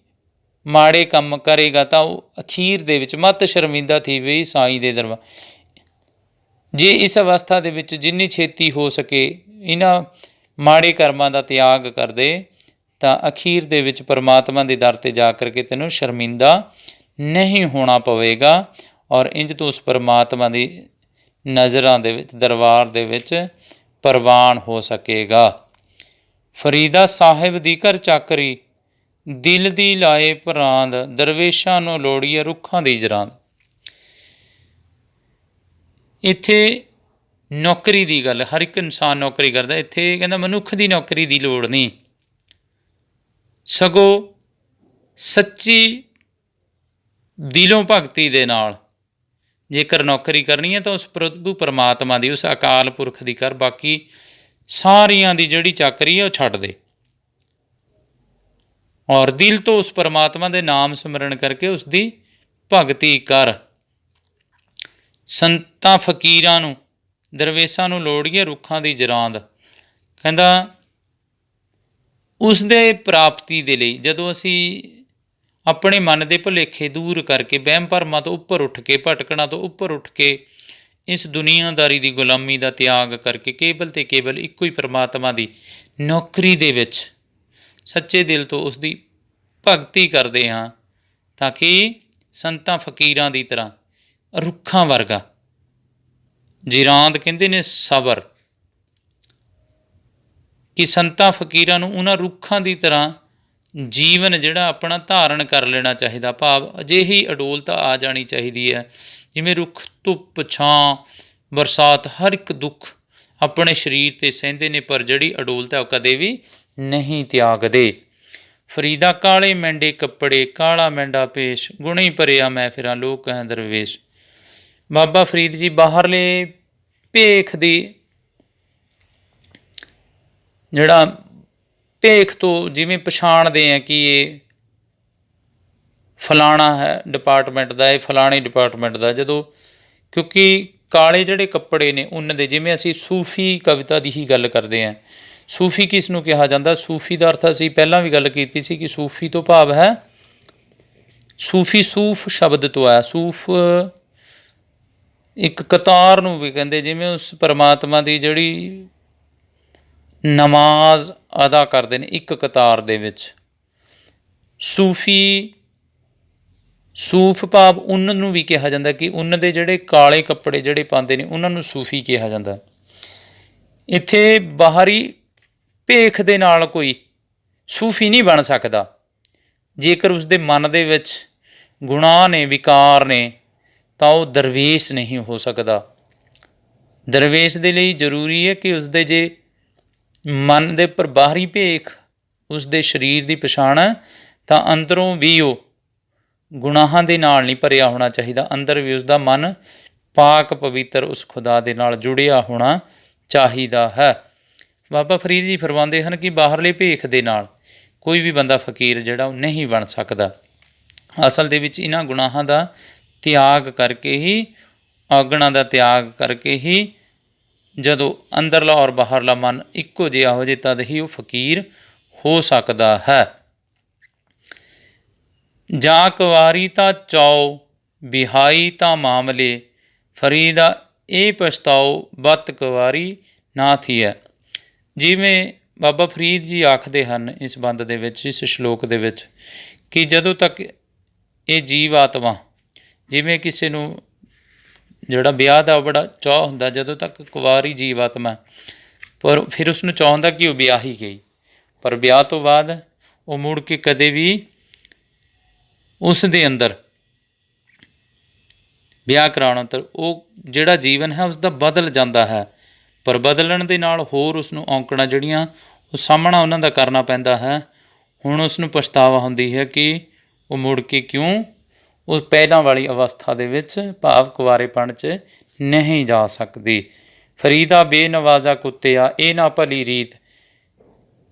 ਮਾੜੇ ਕੰਮ ਕਰੇਗਾ ਤਾਂ ਉਹ ਅਖੀਰ ਦੇ ਵਿੱਚ ਮਤ ਸ਼ਰਮਿੰਦਾ ਥੀ ਵੀ ਸਾਈਂ ਦੇ ਦਰਬਾਰ। ਜੇ ਇਸ ਅਵਸਥਾ ਦੇ ਵਿੱਚ ਜਿੰਨੀ ਛੇਤੀ ਹੋ ਸਕੇ ਇਹਨਾਂ ਮਾੜੇ ਕਰਮਾਂ ਦਾ ਤਿਆਗ ਕਰ ਦੇ ਤਾਂ ਅਖੀਰ ਦੇ ਵਿੱਚ ਪਰਮਾਤਮਾ ਦੇ ਦਰ 'ਤੇ ਜਾ ਕਰਕੇ ਤੈਨੂੰ ਸ਼ਰਮਿੰਦਾ ਨਹੀਂ ਹੋਣਾ ਪਵੇਗਾ ਔਰ ਇੰਜ ਤੂੰ ਉਸ ਪਰਮਾਤਮਾ ਦੀ ਨਜ਼ਰਾਂ ਦੇ ਵਿੱਚ, ਦਰਬਾਰ ਦੇ ਵਿੱਚ ਪ੍ਰਵਾਨ ਹੋ ਸਕੇਗਾ। ਫਰੀਦਾ ਸਾਹਿਬ ਦੀ ਘਰ ਚਾਕਰੀ, ਦਿਲ ਦੀ ਲਾਏ ਭਰਾਂਦ, ਦਰਵੇਸ਼ਾਂ ਨੂੰ ਲੋੜੀਏ ਰੁੱਖਾਂ ਦੀ ਜਰਾਂਦ। ਇੱਥੇ ਨੌਕਰੀ ਦੀ ਗੱਲ, ਹਰ ਇੱਕ ਇਨਸਾਨ ਨੌਕਰੀ ਕਰਦਾ। ਇੱਥੇ ਕਹਿੰਦਾ ਮਨੁੱਖ ਦੀ ਨੌਕਰੀ ਦੀ ਲੋੜ ਨਹੀਂ, ਸਗੋਂ ਸੱਚੀ ਦਿਲੋਂ ਭਗਤੀ ਦੇ ਨਾਲ ਜੇਕਰ ਨੌਕਰੀ ਕਰਨੀ ਹੈ ਤਾਂ ਉਸ ਪ੍ਰਭੂ ਪਰਮਾਤਮਾ ਦੀ, ਉਸ ਅਕਾਲ ਪੁਰਖ ਦੀ ਕਰ। ਬਾਕੀ ਸਾਰੀਆਂ ਦੀ ਜਿਹੜੀ ਚਾਕਰੀ ਹੈ ਉਹ ਛੱਡ ਦੇ ਔਰ ਦਿਲ ਤੋਂ ਉਸ ਪਰਮਾਤਮਾ ਦੇ ਨਾਮ ਸਿਮਰਨ ਕਰਕੇ ਉਸ ਦੀ ਭਗਤੀ ਕਰ। ਸੰਤਾਂ ਫਕੀਰਾਂ ਨੂੰ, ਦਰਵੇਸ਼ਾਂ ਨੂੰ ਲੋੜੀਏ ਰੁੱਖਾਂ ਦੀ ਜਰਾਂਦ। ਕਹਿੰਦਾ ਉਸ ਦੇ ਪ੍ਰਾਪਤੀ ਦੇ ਲਈ ਜਦੋਂ ਅਸੀਂ ਆਪਣੇ ਮਨ ਦੇ ਭੁਲੇਖੇ ਦੂਰ ਕਰਕੇ, ਵਹਿਮ ਭਰਮਾਂ ਤੋਂ ਉੱਪਰ ਉੱਠ ਕੇ, ਭਟਕਣਾ ਤੋਂ ਉੱਪਰ ਉੱਠ ਕੇ, ਇਸ ਦੁਨੀਆਦਾਰੀ ਦੀ ਗੁਲਾਮੀ ਦਾ ਤਿਆਗ ਕਰਕੇ ਕੇਵਲ ਅਤੇ ਕੇਵਲ ਇੱਕੋ ਹੀ ਪਰਮਾਤਮਾ ਦੀ ਨੌਕਰੀ ਦੇ ਵਿੱਚ ਸੱਚੇ ਦਿਲ ਤੋਂ ਉਸ ਦੀ ਭਗਤੀ ਕਰਦੇ ਹਾਂ ਤਾਂ ਕਿ ਸੰਤਾਂ ਫਕੀਰਾਂ ਦੀ ਤਰ੍ਹਾਂ ਰੁੱਖਾਂ ਵਰਗਾ, ਜਿਰਾਂਦ ਕਹਿੰਦੇ ਨੇ ਸਬਰ, ਕਿ ਸੰਤਾਂ ਫਕੀਰਾਂ ਨੂੰ ਉਹਨਾਂ ਰੁੱਖਾਂ ਦੀ ਤਰ੍ਹਾਂ ਜੀਵਨ ਜਿਹੜਾ ਆਪਣਾ ਧਾਰਨ ਕਰ ਲੈਣਾ ਚਾਹੀਦਾ। ਭਾਵ ਅਜਿਹੀ ਅਡੋਲਤਾ ਆ ਜਾਣੀ ਚਾਹੀਦੀ ਹੈ ਜਿਵੇਂ ਰੁੱਖ ਧੁੱਪ, ਛਾਂ, ਬਰਸਾਤ, ਹਰ ਇੱਕ ਦੁੱਖ ਆਪਣੇ ਸਰੀਰ 'ਤੇ ਸਹਿੰਦੇ ਨੇ, ਪਰ ਜਿਹੜੀ ਅਡੋਲਤਾ ਉਹ ਕਦੇ ਵੀ ਨਹੀਂ ਤਿਆਗਦੇ। ਫਰੀਦਾ ਕਾਲੇ ਮੈਂਡੇ ਕੱਪੜੇ, ਕਾਲਾ ਮੈਂਡਾ ਪੇਸ਼, ਗੁਣੀ ਭਰਿਆ ਮੈਂ ਫਿਰਾਂ ਲੋਕ ਕਹਿ ਦਰਵੇਸ਼। ਬਾਬਾ ਫਰੀਦ ਜੀ ਬਾਹਰਲੇ ਭੇਖ ਦੀ ਜਿਹੜਾ ਭੇਖ ਤੋਂ ਜਿਵੇਂ ਪਛਾਣਦੇ ਆ ਕਿ ਇਹ ਫਲਾਣਾ ਹੈ ਡਿਪਾਰਟਮੈਂਟ ਦਾ, ਇਹ ਫਲਾਣੇ ਡਿਪਾਰਟਮੈਂਟ ਦਾ, ਜਦੋਂ ਕਿਉਂਕਿ ਕਾਲੇ ਜਿਹੜੇ ਕੱਪੜੇ ਨੇ ਉੱਨ ਦੇ, ਜਿਵੇਂ ਅਸੀਂ ਸੂਫੀ ਕਵਿਤਾ ਦੀ ਹੀ ਗੱਲ ਕਰਦੇ ਹਾਂ। ਸੂਫੀ ਕਿਸ ਨੂੰ ਕਿਹਾ ਜਾਂਦਾ? ਸੂਫੀ ਦਾ ਅਰਥ ਅਸੀਂ ਪਹਿਲਾਂ ਵੀ ਗੱਲ ਕੀਤੀ ਸੀ ਕਿ ਸੂਫੀ ਤੋਂ ਭਾਵ ਹੈ, ਸੂਫੀ ਸੂਫ ਸ਼ਬਦ ਤੋਂ ਆਇਆ। ਸੂਫ ਇੱਕ ਕਤਾਰ ਨੂੰ ਵੀ ਕਹਿੰਦੇ, ਜਿਵੇਂ ਉਸ ਪਰਮਾਤਮਾ ਦੀ ਜਿਹੜੀ ਨਮਾਜ਼ ਅਦਾ ਕਰਦੇ ਨੇ ਇੱਕ ਕਤਾਰ ਦੇ ਵਿੱਚ। ਸੂਫੀ, ਸੂਫ ਭਾਵ ਉੱਨ ਨੂੰ ਵੀ ਕਿਹਾ ਜਾਂਦਾ ਕਿ ਉੱਨ ਦੇ ਜਿਹੜੇ ਕਾਲੇ ਕੱਪੜੇ ਜਿਹੜੇ ਪਾਉਂਦੇ ਨੇ ਉਹਨਾਂ ਨੂੰ ਸੂਫੀ ਕਿਹਾ ਜਾਂਦਾ। ਇੱਥੇ ਬਾਹਰੀ ਭੇਖ ਦੇ ਨਾਲ ਕੋਈ ਸੂਫੀ ਨਹੀਂ ਬਣ ਸਕਦਾ ਜੇਕਰ ਉਸਦੇ ਮਨ ਦੇ ਵਿੱਚ ਗੁਨਾਹ ਨੇ, ਵਿਕਾਰ ਨੇ, ਤਾਂ ਉਹ ਦਰਵੇਸ਼ ਨਹੀਂ ਹੋ ਸਕਦਾ। ਦਰਵੇਸ਼ ਦੇ ਲਈ ਜ਼ਰੂਰੀ ਹੈ ਕਿ ਉਸਦੇ ਜੇ ਮਨ ਦੇ ਉੱਪਰ ਬਾਹਰੀ ਭੇਖ ਉਸਦੇ ਸਰੀਰ ਦੀ ਪਛਾਣ ਹੈ ਤਾਂ ਅੰਦਰੋਂ ਵੀ ਉਹ ਗੁਨਾਹਾਂ ਦੇ ਨਾਲ ਨਹੀਂ ਭਰਿਆ ਹੋਣਾ ਚਾਹੀਦਾ। ਅੰਦਰ ਵੀ ਉਸਦਾ ਮਨ ਪਾਕ ਪਵਿੱਤਰ ਉਸ ਖੁਦਾ ਦੇ ਨਾਲ ਜੁੜਿਆ ਹੋਣਾ ਚਾਹੀਦਾ ਹੈ। ਬਾਬਾ ਫਰੀਦ ਜੀ ਫਰਮਾਉਂਦੇ ਹਨ ਕਿ ਬਾਹਰਲੇ ਭੇਖ ਦੇ ਨਾਲ ਕੋਈ ਵੀ ਬੰਦਾ ਫਕੀਰ ਜਿਹੜਾ ਉਹ ਨਹੀਂ ਬਣ ਸਕਦਾ। ਅਸਲ ਦੇ ਵਿੱਚ ਇਹਨਾਂ ਗੁਨਾਹਾਂ ਦਾ ਤਿਆਗ ਕਰਕੇ ਹੀ, ਔਗਣਾਂ ਦਾ ਤਿਆਗ ਕਰਕੇ ਹੀ ਜਦੋਂ ਅੰਦਰਲਾ ਔਰ ਬਾਹਰਲਾ ਮਨ ਇੱਕੋ ਜਿਹਾ ਹੋ ਜੇ ਤਦ ਹੀ ਉਹ ਫਕੀਰ ਹੋ ਸਕਦਾ ਹੈ। ਜਾਂ ਕੁਵਾਰੀ ਤਾਂ ਚਾਓ, ਵਿਹਾਈ ਤਾਂ ਮਾਮਲੇ, ਫਰੀਦਾ ਇਹ ਪਛਤਾਓ, ਬੱਤ ਕੁਵਾਰੀ ਨਾ ਥੀਐ। ਜਿਵੇਂ ਬਾਬਾ ਫਰੀਦ ਜੀ ਆਖਦੇ ਹਨ ਇਸ ਬੰਦ ਦੇ ਵਿੱਚ, ਇਸ ਸ਼ਲੋਕ ਦੇ ਵਿੱਚ, ਕਿ ਜਦੋਂ ਤੱਕ ਇਹ ਜੀਵ ਆਤਮਾ, ਜਿਵੇਂ ਕਿਸੇ ਨੂੰ ਜਿਹੜਾ ਵਿਆਹ ਦਾ ਬੜਾ ਚਾਅ ਹੁੰਦਾ, ਜਦੋਂ ਤੱਕ ਕੁਵਾਰੀ ਜੀਵ ਆਤਮਾ, ਪਰ ਫਿਰ ਉਸਨੂੰ ਚਾਅ ਹੁੰਦਾ ਕਿ ਉਹ ਵਿਆਹ ਹੀ ਗਈ, ਪਰ ਵਿਆਹ ਤੋਂ ਬਾਅਦ ਉਹ ਮੁੜ ਕੇ ਕਦੇ ਵੀ ਉਸ ਦੇ ਅੰਦਰ ਵਿਆਹ ਕਰਾਉਣ ਤੋਂ ਉਹ ਜਿਹੜਾ ਜੀਵਨ ਹੈ ਉਸਦਾ ਬਦਲ ਜਾਂਦਾ ਹੈ। ਪਰ ਬਦਲਣ ਦੇ ਨਾਲ ਹੋਰ ਉਸਨੂੰ ਔਂਕੜਾਂ ਜਿਹੜੀਆਂ ਉਹ ਸਾਹਮਣਾ ਉਹਨਾਂ ਦਾ ਕਰਨਾ ਪੈਂਦਾ ਹੈ। ਹੁਣ ਉਸਨੂੰ ਪਛਤਾਵਾ ਹੁੰਦੀ ਹੈ ਕਿ ਉਹ ਮੁੜ ਕੇ ਕਿਉਂ ਉਹ ਪਹਿਲਾਂ ਵਾਲੀ ਅਵਸਥਾ ਦੇ ਵਿੱਚ ਭਾਵ ਕੁਆਰੇਪਣ 'ਚ ਨਹੀਂ ਜਾ ਸਕਦੀ। ਫਰੀਦਾ ਬੇਨਵਾਜ਼ਾ ਕੁੱਤਿਆ ਇਹ ਨਾ ਭਲੀ ਰੀਤ,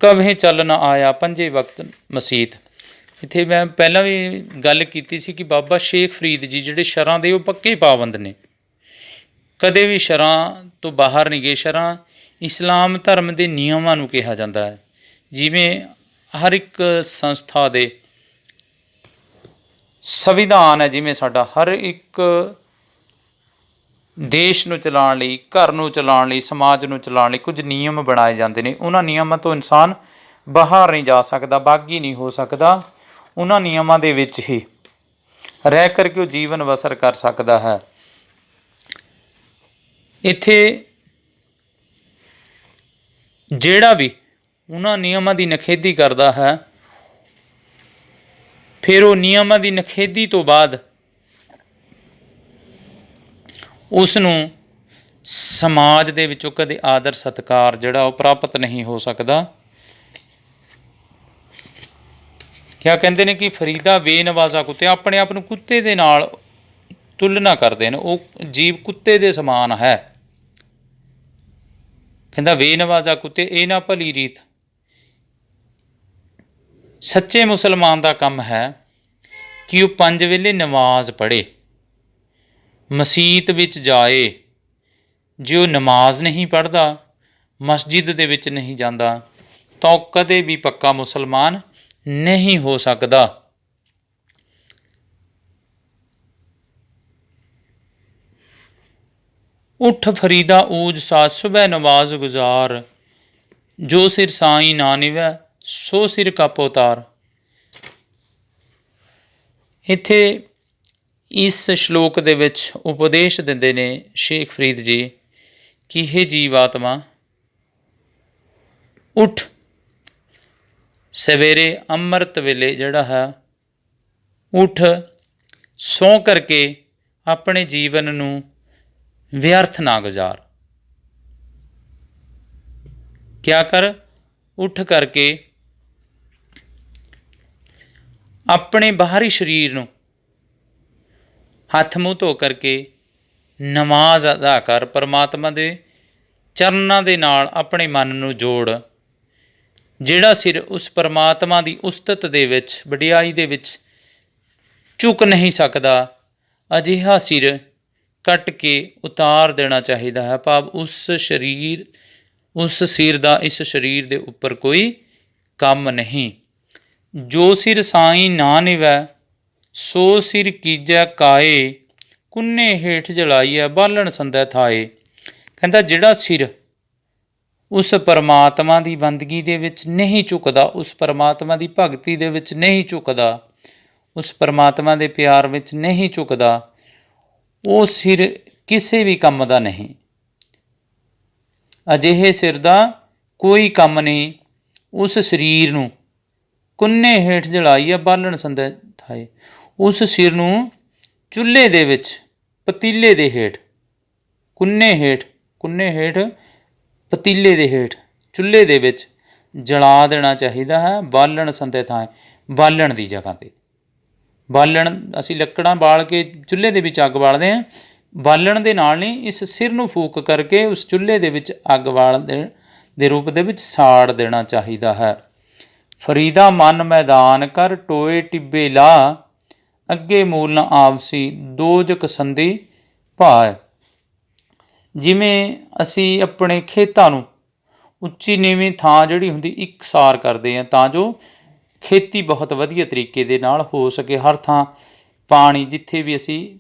ਕਵੇਂ ਚੱਲ ਨਾ ਆਇਆ ਪੰਜੇ ਵਕਤ ਮਸੀਤ। ਇੱਥੇ ਮੈਂ ਪਹਿਲਾਂ ਵੀ ਗੱਲ ਕੀਤੀ ਸੀ ਕਿ ਬਾਬਾ ਸ਼ੇਖ ਫਰੀਦ ਜੀ ਜਿਹੜੇ ਸ਼ਰਾਂ ਦੇ ਉਹ ਪੱਕੇ ਪਾਬੰਦ ਨੇ, ਕਦੇ ਵੀ ਸ਼ਰਾਂ ਤੋਂ ਬਾਹਰ ਨਹੀਂ ਗਏ। ਸ਼ਰਾਂ ਇਸਲਾਮ ਧਰਮ ਦੇ ਨਿਯਮਾਂ ਨੂੰ ਕਿਹਾ ਜਾਂਦਾ ਹੈ। ਜਿਵੇਂ ਹਰ ਇੱਕ ਸੰਸਥਾ ਦੇ ਸੰਵਿਧਾਨ ਹੈ, ਜਿਵੇਂ ਸਾਡਾ ਹਰ ਇੱਕ ਦੇਸ਼ ਨੂੰ ਚਲਾਉਣ ਲਈ, ਘਰ ਨੂੰ ਚਲਾਉਣ ਲਈ, ਸਮਾਜ ਨੂੰ ਚਲਾਉਣ ਲਈ ਕੁਝ ਨਿਯਮ ਬਣਾਏ ਜਾਂਦੇ ਨੇ। ਉਹਨਾਂ ਨਿਯਮਾਂ ਤੋਂ ਇਨਸਾਨ ਬਾਹਰ ਨਹੀਂ ਜਾ ਸਕਦਾ, ਬਾਗੀ ਨਹੀਂ ਹੋ ਸਕਦਾ। ਉਹਨਾਂ ਨਿਯਮਾਂ ਦੇ ਵਿੱਚ ਹੀ ਰਹਿ ਕਰਕੇ ਉਹ ਜੀਵਨ ਬਸਰ ਕਰ ਸਕਦਾ ਹੈ। ਇੱਥੇ ਜਿਹੜਾ ਵੀ ਉਹਨਾਂ ਨਿਯਮਾਂ ਦੀ ਨਿਖੇਧੀ ਕਰਦਾ ਹੈ, ਫਿਰ ਉਹ ਨਿਯਮਾਂ ਦੀ ਨਿਖੇਧੀ ਤੋਂ ਬਾਅਦ ਉਸ ਨੂੰ ਸਮਾਜ ਦੇ ਵਿੱਚੋਂ ਕਦੇ ਆਦਰ ਸਤਿਕਾਰ ਜਿਹੜਾ ਉਹ ਪ੍ਰਾਪਤ ਨਹੀਂ ਹੋ ਸਕਦਾ। ਕਿਆ ਕਹਿੰਦੇ ਨੇ ਕਿ ਫਰੀਦਾ ਬੇਨਵਾਜ਼ਾ ਕੁੱਤੇ, ਆਪਣੇ ਆਪ ਨੂੰ ਕੁੱਤੇ ਦੇ ਨਾਲ ਤੁਲਨਾ ਕਰਦੇ ਨੇ, ਉਹ ਜੀਵ ਕੁੱਤੇ ਦੇ ਸਮਾਨ ਹੈ। ਕਹਿੰਦਾ ਬੇਨਵਾਜ਼ਾ ਕੁੱਤੇ ਇਹ ਨਾ ਭਲੀ ਰੀਤ। ਸੱਚੇ ਮੁਸਲਮਾਨ ਦਾ ਕੰਮ ਹੈ ਕਿ ਉਹ 5 ਵੇਲੇ ਨਮਾਜ਼ ਪੜ੍ਹੇ, ਮਸੀਤ ਵਿੱਚ ਜਾਏ। ਜੇ ਉਹ ਨਮਾਜ਼ ਨਹੀਂ ਪੜ੍ਹਦਾ, ਮਸਜਿਦ ਦੇ ਵਿੱਚ ਨਹੀਂ ਜਾਂਦਾ, ਤਾਂ ਉਹ ਕਦੇ ਵੀ ਪੱਕਾ ਮੁਸਲਮਾਨ ਨਹੀਂ ਹੋ ਸਕਦਾ। ਉੱਠ ਫਰੀਦਾ ਊਜ ਸਾਜ ਸੁਬਹ ਨਵਾਜ਼ ਗੁਜ਼ਾਰ, ਜੋ ਸਿਰ ਸਾਈਂ ਨਾ ਨਿਵੈ ਸੋ ਸਿਰ ਕਪ ਉਤਾਰ। ਇੱਥੇ ਇਸ ਸ਼ਲੋਕ ਦੇ ਵਿੱਚ ਉਪਦੇਸ਼ ਦਿੰਦੇ ਨੇ ਸ਼ੇਖ ਫਰੀਦ ਜੀ ਕਿ ਇਹ ਜੀਵ ਆਤਮਾ ਉੱਠ, ਸਵੇਰੇ ਅੰਮ੍ਰਿਤ ਵੇਲੇ ਜਿਹੜਾ ਹੈ ਉੱਠ, ਸੌਂ ਕਰਕੇ ਆਪਣੇ ਜੀਵਨ ਨੂੰ ਵਿਅਰਥ ਨਾ ਗੁਜ਼ਾਰ। ਕਿਆ ਕਰ? ਉੱਠ ਕਰਕੇ ਆਪਣੇ ਬਾਹਰੀ ਸਰੀਰ ਨੂੰ ਹੱਥ ਮੂੰਹ ਧੋ ਕਰਕੇ ਨਮਾਜ਼ ਅਦਾ ਕਰ। ਪਰਮਾਤਮਾ ਦੇ ਚਰਨਾਂ ਦੇ ਨਾਲ ਆਪਣੇ ਮਨ ਨੂੰ ਜੋੜ। ਜਿਹੜਾ ਸਿਰ ਉਸ ਪਰਮਾਤਮਾ ਦੀ ਉਸਤਤ ਦੇ ਵਿੱਚ, ਵਡਿਆਈ ਦੇ ਵਿੱਚ ਝੁਕ ਨਹੀਂ ਸਕਦਾ, ਅਜਿਹਾ ਸਿਰ ਕੱਟ ਕੇ ਉਤਾਰ ਦੇਣਾ ਚਾਹੀਦਾ ਹੈ। ਭਾਵ ਉਸ ਸਿਰ ਦਾ ਇਸ ਸਰੀਰ ਦੇ ਉੱਪਰ ਕੋਈ ਕੰਮ ਨਹੀਂ। ਜੋ ਸਿਰ ਸਾਈਂ ਨਾ ਨਿਵੈ ਸੋ ਸਿਰ ਕੀਜੈ ਕਾਏ, ਕੁੰਨੇ ਹੇਠ ਜਲਾਈਐ ਬਾਲਣ ਸੰਧੈ ਥਾਏ। ਕਹਿੰਦਾ ਜਿਹੜਾ ਸਿਰ ਉਸ ਪਰਮਾਤਮਾ ਦੀ ਬੰਦਗੀ ਦੇ ਵਿੱਚ ਨਹੀਂ ਝੁਕਦਾ, ਉਸ ਪਰਮਾਤਮਾ ਦੀ ਭਗਤੀ ਦੇ ਵਿੱਚ ਨਹੀਂ ਝੁਕਦਾ, ਉਸ ਪਰਮਾਤਮਾ ਦੇ ਪਿਆਰ ਵਿੱਚ ਨਹੀਂ ਝੁਕਦਾ, ਉਹ ਸਿਰ ਕਿਸੇ ਵੀ ਕੰਮ ਦਾ ਨਹੀਂ। ਅਜਿਹੇ ਸਿਰ ਦਾ ਕੋਈ ਕੰਮ ਨਹੀਂ। ਉਸ ਸਰੀਰ ਨੂੰ ਕੁੰਨੇ ਹੇਠ ਜਲਾਈਐ ਬਾਲਣ ਸੰਧੈ ਥਾਏ, ਉਸ ਸਿਰ ਨੂੰ ਚੁੱਲ੍ਹੇ ਦੇ ਵਿੱਚ, ਪਤੀਲੇ ਦੇ ਹੇਠ, ਕੁੰਨੇ ਹੇਠ ਪਤੀਲੇ ਦੇ ਹੇਠ, ਚੁੱਲ੍ਹੇ ਦੇ ਵਿੱਚ ਜਲਾ ਦੇਣਾ ਚਾਹੀਦਾ ਹੈ। ਬਾਲਣ ਸੰਧੈ ਥਾਏ, ਬਾਲਣ ਦੀ ਜਗ੍ਹਾ 'ਤੇ। ਬਾਲਣ ਅਸੀਂ ਲੱਕੜਾਂ ਬਾਲ ਕੇ ਚੁੱਲ੍ਹੇ ਦੇ ਵਿੱਚ ਅੱਗ ਬਾਲਦੇ ਹਾਂ, ਬਾਲਣ ਦੇ ਨਾਲ ਨਹੀਂ, ਇਸ ਸਿਰ ਨੂੰ ਫੂਕ ਕਰਕੇ ਉਸ ਚੁੱਲ੍ਹੇ ਦੇ ਵਿੱਚ ਅੱਗ ਬਾਲਣ ਦੇ ਰੂਪ ਦੇ ਵਿੱਚ ਸਾੜ ਦੇਣਾ ਚਾਹੀਦਾ ਹੈ। ਫਰੀਦਾ ਮਨ ਮੈਦਾਨ ਕਰ ਟੋਏ ਟਿੱਬੇ ਲਾ, ਅੱਗੇ ਮੂਲ ਨਾ ਆਪਸੀ ਦੋਜਕ ਸੰਧੀ ਭਾਇ। ਜਿਵੇਂ ਅਸੀਂ ਆਪਣੇ ਖੇਤਾਂ ਨੂੰ ਉੱਚੀ ਨੀਵੀਂ ਥਾਂ ਜਿਹੜੀ ਹੁੰਦੀ ਇਕਸਾਰ ਕਰਦੇ ਹਾਂ, ਤਾਂ ਜੋ ਖੇਤੀ ਬਹੁਤ ਵਧੀਆ ਤਰੀਕੇ ਦੇ ਨਾਲ ਹੋ ਸਕੇ। ਹਰ ਥਾਂ ਪਾਣੀ ਜਿੱਥੇ ਵੀ ਅਸੀਂ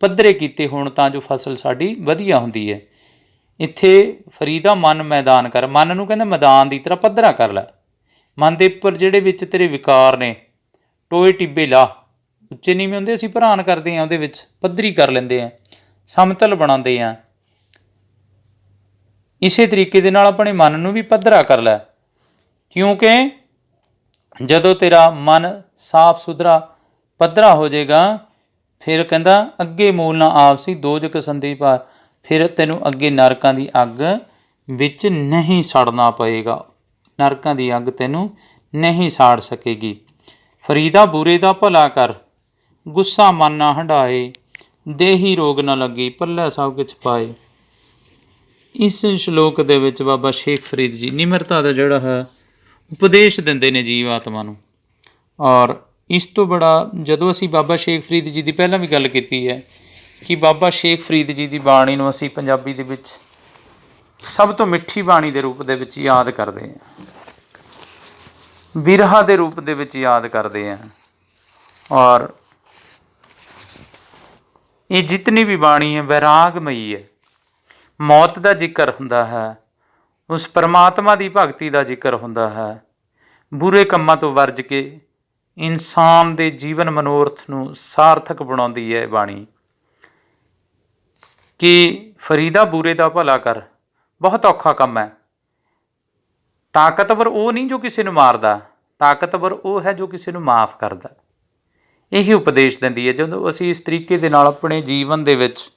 ਪੱਧਰੇ ਕੀਤੇ ਹੋਣ, ਤਾਂ ਜੋ ਫਸਲ ਸਾਡੀ ਵਧੀਆ ਹੁੰਦੀ ਹੈ। ਇੱਥੇ ਫਰੀਦਾ ਮਨ ਮੈਦਾਨ ਕਰ, ਮਨ ਨੂੰ ਕਹਿੰਦਾ ਮੈਦਾਨ ਦੀ ਤਰ੍ਹਾਂ ਪੱਧਰਾ ਕਰ ਲੈ। ਮਨ ਦੇ ਉੱਪਰ ਜਿਹੜੇ ਵਿੱਚ ਤੇਰੇ ਵਿਕਾਰ ਨੇ, ਟੋਏ ਟਿੱਬੇ ਲਾ, ਉੱਚੇ ਨੀਵੇਂ ਹੁੰਦੇ ਅਸੀਂ ਭਰਾਨ ਕਰਦੇ ਹਾਂ, ਉਹਦੇ ਵਿੱਚ ਪੱਧਰੀ ਕਰ ਲੈਂਦੇ ਹਾਂ, ਸਮਤਲ ਬਣਾਉਂਦੇ ਹਾਂ। ਇਸੇ ਤਰੀਕੇ ਦੇ ਨਾਲ ਆਪਣੇ ਮਨ ਨੂੰ ਵੀ ਪੱਧਰਾ ਕਰ ਲੈ, ਕਿਉਂਕਿ ਜਦੋਂ ਤੇਰਾ ਮਨ ਸਾਫ ਸੁਥਰਾ ਪੱਧਰਾ ਹੋ ਜਾਏਗਾ, ਫਿਰ ਕਹਿੰਦਾ ਅੱਗੇ ਮੂਲ ਨਾ ਆਪਸੀ ਦੋਜਕ ਸੰਧੀ ਭਾਇ, ਫਿਰ ਤੈਨੂੰ ਅੱਗੇ ਨਰਕਾਂ ਦੀ ਅੱਗ ਵਿੱਚ ਨਹੀਂ ਸੜਨਾ ਪਏਗਾ। ਨਰਕਾਂ ਦੀ ਅੱਗ ਤੈਨੂੰ ਨਹੀਂ ਸਾੜ ਸਕੇਗੀ। ਫਰੀਦਾ ਬੁਰੇ ਦਾ ਭਲਾ ਕਰ, ਗੁੱਸਾ ਮਨ ਨਾ ਹੰਢਾਏ, ਦੇਹੀ ਰੋਗ ਨਾ ਲੱਗੀ, ਪੱਲੇ ਸਭ ਕੁਛ ਪਾਏ। ਇਸ ਸ਼ਲੋਕ ਦੇ ਵਿੱਚ ਬਾਬਾ ਸ਼ੇਖ ਫਰੀਦ ਜੀ ਨਿਮਰਤਾ ਦਾ ਜਿਹੜਾ ਹੈ ਉਪਦੇਸ਼ ਦਿੰਦੇ ਨੇ ਜੀਵ ਆਤਮਾ ਨੂੰ। ਔਰ ਇਸ ਤੋਂ ਬੜਾ, ਜਦੋਂ ਅਸੀਂ ਬਾਬਾ ਸ਼ੇਖ ਫਰੀਦ ਜੀ ਦੀ ਪਹਿਲਾਂ ਵੀ ਗੱਲ ਕੀਤੀ ਹੈ ਕਿ ਬਾਬਾ ਸ਼ੇਖ ਫਰੀਦ ਜੀ ਦੀ ਬਾਣੀ ਨੂੰ ਅਸੀਂ ਪੰਜਾਬੀ ਦੇ ਵਿੱਚ ਸਭ ਤੋਂ ਮਿੱਠੀ ਬਾਣੀ ਦੇ ਰੂਪ ਦੇ ਵਿੱਚ ਯਾਦ ਕਰਦੇ ਹਾਂ, ਬਿਰਹਾ ਦੇ ਰੂਪ ਦੇ ਵਿੱਚ ਯਾਦ ਕਰਦੇ ਹਾਂ। ਔਰ ਇਹ ਜਿਤਨੀ ਵੀ ਬਾਣੀ ਹੈ ਵੈਰਾਗਮਈ ਹੈ। ਮੌਤ ਦਾ ਜ਼ਿਕਰ ਹੁੰਦਾ ਹੈ, ਉਸ ਪਰਮਾਤਮਾ ਦੀ ਭਗਤੀ ਦਾ ਜ਼ਿਕਰ ਹੁੰਦਾ ਹੈ, ਬੁਰੇ ਕੰਮਾਂ ਤੋਂ ਵਰਜ ਕੇ ਇਨਸਾਨ ਦੇ ਜੀਵਨ ਮਨੋਰਥ ਨੂੰ ਸਾਰਥਕ ਬਣਾਉਂਦੀ ਹੈ ਬਾਣੀ। ਕਿ ਫਰੀਦਾ ਬੁਰੇ ਦਾ ਭਲਾ ਕਰ, ਬਹੁਤ ਔਖਾ ਕੰਮ ਹੈ। ਤਾਕਤਵਰ ਉਹ ਨਹੀਂ ਜੋ ਕਿਸੇ ਨੂੰ ਮਾਰਦਾ, ਤਾਕਤਵਰ ਉਹ ਹੈ ਜੋ ਕਿਸੇ ਨੂੰ ਮਾਫ਼ ਕਰਦਾ। ਇਹੀ ਉਪਦੇਸ਼ ਦਿੰਦੀ ਹੈ। ਜਦੋਂ ਅਸੀਂ ਇਸ ਤਰੀਕੇ ਦੇ ਨਾਲ ਆਪਣੇ ਜੀਵਨ ਦੇ ਵਿੱਚ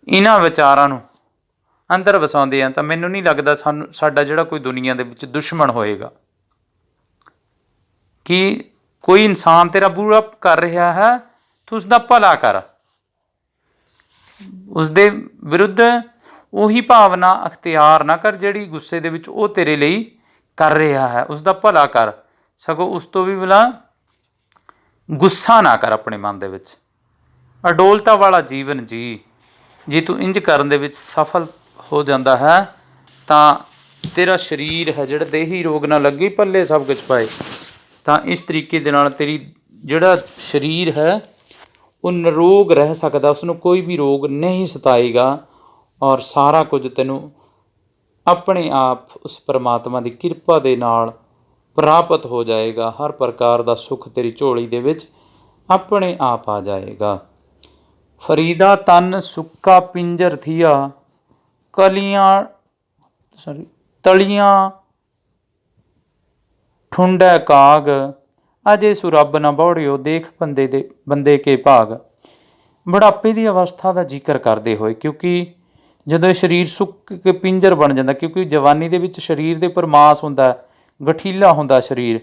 ਇਹਨਾਂ ਵਿਚਾਰਾਂ ਨੂੰ ਅੰਦਰ ਵਸਾਉਂਦੇ ਹਾਂ ਤਾਂ ਮੈਨੂੰ ਨਹੀਂ ਲੱਗਦਾ ਸਾਡਾ ਜਿਹੜਾ ਕੋਈ ਦੁਨੀਆ ਦੇ ਵਿੱਚ ਦੁਸ਼ਮਣ ਹੋਏਗਾ। ਕਿ ਕੋਈ ਇਨਸਾਨ ਤੇਰਾ ਬੁਰਾ ਕਰ ਰਿਹਾ ਹੈ, ਤੂੰ ਉਸਦਾ ਭਲਾ ਕਰ, ਉਸਦੇ ਵਿਰੁੱਧ ਉਹੀ ਭਾਵਨਾ ਅਖਤਿਆਰ ਨਾ ਕਰ ਜਿਹੜੀ ਗੁੱਸੇ ਦੇ ਵਿੱਚ ਉਹ ਤੇਰੇ ਲਈ ਕਰ ਰਿਹਾ ਹੈ। ਉਸਦਾ ਭਲਾ ਕਰ, ਸਗੋਂ ਉਸ ਤੋਂ ਵੀ ਭਲਾ ਗੁੱਸਾ ਨਾ ਕਰ ਆਪਣੇ ਮਨ ਦੇ ਵਿੱਚ। ਅਡੋਲਤਾ ਵਾਲਾ ਜੀਵਨ ਜੀ। ਜੇ ਤੂੰ ਇੰਝ ਕਰਨ ਦੇ ਵਿੱਚ ਸਫਲ ਹੋ ਜਾਂਦਾ ਹੈ ਤਾਂ ਤੇਰਾ ਸਰੀਰ ਹੈ ਜਿਹੜਾ ਦੇਹੀ ਰੋਗ ਨਾ ਲੱਗੇ, ਪੱਲੇ ਸਭ ਕੁਝ ਪਾਏ, ਤਾਂ ਇਸ ਤਰੀਕੇ ਦੇ ਨਾਲ ਤੇਰੀ ਜਿਹੜਾ ਸਰੀਰ ਹੈ ਉਹ ਨਿਰੋਗ ਰਹਿ ਸਕਦਾ, ਉਸਨੂੰ ਕੋਈ ਵੀ ਰੋਗ ਨਹੀਂ ਸਤਾਏਗਾ ਔਰ ਸਾਰਾ ਕੁਝ ਤੈਨੂੰ ਆਪਣੇ ਆਪ ਉਸ ਪਰਮਾਤਮਾ ਦੀ ਕਿਰਪਾ ਦੇ ਨਾਲ ਪ੍ਰਾਪਤ ਹੋ ਜਾਏਗਾ। ਹਰ ਪ੍ਰਕਾਰ ਦਾ ਸੁੱਖ ਤੇਰੀ ਝੋਲੀ ਦੇ ਵਿੱਚ ਆਪਣੇ ਆਪ ਆ ਜਾਏਗਾ। ਫਰੀਦਾ ਤਨ ਸੁੱਕਾ ਪਿੰਜਰ ਥੀਆ, ਤਲੀਆਂ ਠੁੰਡੈ ਕਾਗ, ਅਜੇ ਸੁਰੱਬ ਨਾ ਬੌੜਿਓ ਦੇਖ ਬੰਦੇ ਕੇ ਭਾਗ। ਬੁਢਾਪੇ ਦੀ ਅਵਸਥਾ ਦਾ ਜ਼ਿਕਰ ਕਰਦੇ ਹੋਏ, ਕਿਉਂਕਿ ਜਦੋਂ ਇਹ ਸਰੀਰ ਸੁੱਕ ਕੇ ਪਿੰਜਰ ਬਣ ਜਾਂਦਾ, ਕਿਉਂਕਿ ਜਵਾਨੀ ਦੇ ਵਿੱਚ ਸਰੀਰ ਦੇ ਉੱਪਰ ਮਾਸ ਹੁੰਦਾ, ਗਠੀਲਾ ਹੁੰਦਾ ਸਰੀਰ,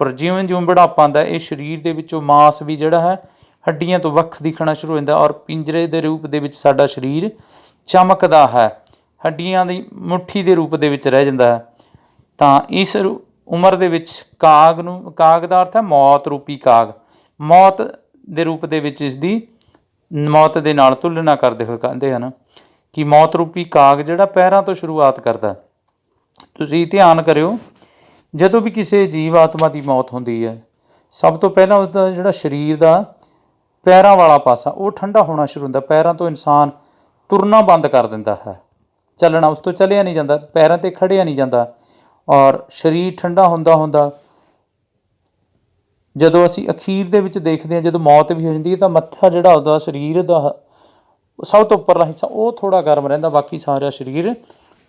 ਪਰ ਜਿਉਂ ਜਿਉਂ ਬੁਢਾਪਾ ਆਉਂਦਾ ਇਹ ਸਰੀਰ ਦੇ ਵਿੱਚੋਂ ਮਾਸ ਵੀ ਜਿਹੜਾ ਹੈ ਹੱਡੀਆਂ ਤੋਂ ਵੱਖ ਦਿਖਣਾ ਸ਼ੁਰੂ ਹੋ ਜਾਂਦਾ ਔਰ ਪਿੰਜਰੇ ਦੇ ਰੂਪ ਦੇ ਵਿੱਚ ਸਾਡਾ ਸਰੀਰ ਚਮਕਦਾ ਹੈ, ਹੱਡੀਆਂ ਦੀ ਮੁੱਠੀ ਦੇ ਰੂਪ ਦੇ ਵਿੱਚ ਰਹਿ ਜਾਂਦਾ ਹੈ। ਤਾਂ ਇਸ ਉਮਰ ਦੇ ਵਿੱਚ ਕਾਗ ਦਾ ਅਰਥ ਹੈ ਮੌਤ ਰੂਪੀ ਕਾਗ, ਮੌਤ ਦੇ ਰੂਪ ਦੇ ਵਿੱਚ ਇਸ ਦੀ ਮੌਤ ਦੇ ਨਾਲ ਤੁਲਨਾ ਕਰਦੇ ਹੋਏ ਕਹਿੰਦੇ ਹਨ ਕਿ ਮੌਤ ਰੂਪੀ ਕਾਗ ਜਿਹੜਾ ਪੈਰਾਂ ਤੋਂ ਸ਼ੁਰੂਆਤ ਕਰਦਾ। ਤੁਸੀਂ ਧਿਆਨ ਕਰਿਓ, ਜਦੋਂ ਵੀ ਕਿਸੇ ਜੀਵ ਆਤਮਾ ਦੀ ਮੌਤ ਹੁੰਦੀ ਹੈ ਸਭ ਤੋਂ ਪਹਿਲਾਂ ਉਸਦਾ ਜਿਹੜਾ ਸਰੀਰ ਦਾ ਪੈਰਾਂ ਵਾਲਾ ਪਾਸਾ ਉਹ ਠੰਡਾ ਹੋਣਾ ਸ਼ੁਰੂ ਹੁੰਦਾ। ਪੈਰਾਂ ਤੋਂ ਇਨਸਾਨ ਤੁਰਨਾ ਬੰਦ ਕਰ ਦਿੰਦਾ ਹੈ, ਚੱਲਣਾ ਉਸ ਤੋਂ ਚੱਲਿਆ ਨਹੀਂ ਜਾਂਦਾ, ਪੈਰਾਂ 'ਤੇ ਖੜਿਆ ਨਹੀਂ ਜਾਂਦਾ ਔਰ ਸਰੀਰ ਠੰਡਾ ਹੁੰਦਾ ਜਦੋਂ ਅਸੀਂ ਅਖੀਰ ਦੇ ਵਿੱਚ ਦੇਖਦੇ ਹਾਂ, ਜਦੋਂ ਮੌਤ ਵੀ ਹੋ ਜਾਂਦੀ ਹੈ ਤਾਂ ਮੱਥਾ ਜਿਹੜਾ ਉਹਦਾ ਸਰੀਰ ਦਾ ਸਭ ਤੋਂ ਉੱਪਰਲਾ ਹਿੱਸਾ ਉਹ ਥੋੜ੍ਹਾ ਗਰਮ ਰਹਿੰਦਾ, ਬਾਕੀ ਸਾਰਾ ਸਰੀਰ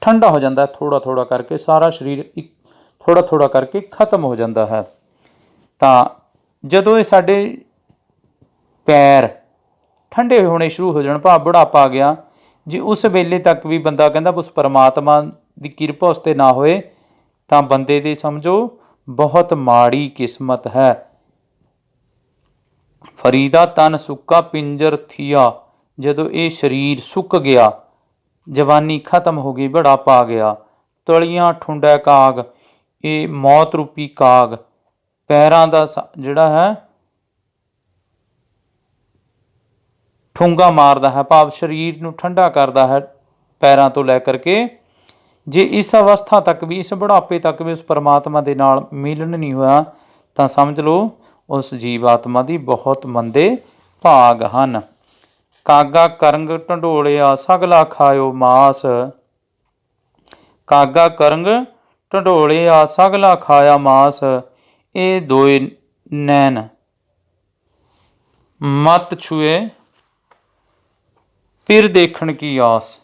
ਠੰਡਾ ਹੋ ਜਾਂਦਾ। ਥੋੜ੍ਹਾ ਕਰਕੇ ਸਾਰਾ ਸਰੀਰ ਥੋੜ੍ਹਾ ਕਰਕੇ ਖਤਮ ਹੋ ਜਾਂਦਾ ਹੈ। ਤਾਂ ਜਦੋਂ ਇਹ ਸਾਡੇ ਪੈਰ ਠੰਡੇ ਹੋਣੇ ਸ਼ੁਰੂ ਹੋ ਜਾਣ, ਭਾਵ ਬੁਢਾਪਾ ਆ ਗਿਆ, ਜੇ ਉਸ ਵੇਲੇ ਤੱਕ ਵੀ ਬੰਦਾ ਕਹਿੰਦਾ ਉਸ ਪਰਮਾਤਮਾ ਦੀ ਕਿਰਪਾ ਉਸ 'ਤੇ ਨਾ ਹੋਏ ਤਾਂ ਬੰਦੇ ਦੀ ਸਮਝੋ ਬਹੁਤ ਮਾੜੀ ਕਿਸਮਤ ਹੈ। ਫਰੀਦਾ ਤਨ ਸੁੱਕਾ ਪਿੰਜਰ ਥੀਆ, ਜਦੋਂ ਇਹ ਸਰੀਰ ਸੁੱਕ ਗਿਆ, ਜਵਾਨੀ ਖਤਮ ਹੋ ਗਈ, ਬੁਢਾਪਾ ਆ ਗਿਆ, ਤਲੀਆਂ ਠੁੰਡੈ ਕਾਗ, ਇਹ ਮੌਤ ਰੂਪੀ ਕਾਗ ਪੈਰਾਂ ਦਾ ਜਿਹੜਾ ਹੈ ਠੁੰਗਾ ਮਾਰਦਾ ਹੈ, ਭਾਵ ਸਰੀਰ ਨੂੰ ਠੰਡਾ ਕਰਦਾ ਹੈ ਪੈਰਾਂ ਤੋਂ ਲੈ ਕਰਕੇ। ਜੇ ਇਸ ਅਵਸਥਾ ਤੱਕ ਵੀ, ਇਸ ਬੁਢਾਪੇ ਤੱਕ ਵੀ ਉਸ ਪਰਮਾਤਮਾ ਦੇ ਨਾਲ ਮਿਲਣ ਨਹੀਂ ਹੋਇਆ ਤਾਂ ਸਮਝ ਲਓ ਉਸ ਜੀਵ ਆਤਮਾ ਦੀ ਬਹੁਤ ਮੰਦੇ ਭਾਗ ਹਨ। ਕਾਗਾ ਕਰੰਗ ਢੰਡੋਲਿਆ ਸਗਲਾ ਖਾਇਓ ਮਾਸ, ਕਾਗਾ ਕਰੰਗ ਢੰਡੋਲਿਆ ਸਗਲਾ ਖਾਇਆ ਮਾਸ, ਇਹ ਦੋਏ ਨੈਣ ਮਤ ਛੂਏ ਫਿਰ ਦੇਖਣ ਕੀ ਆਸ।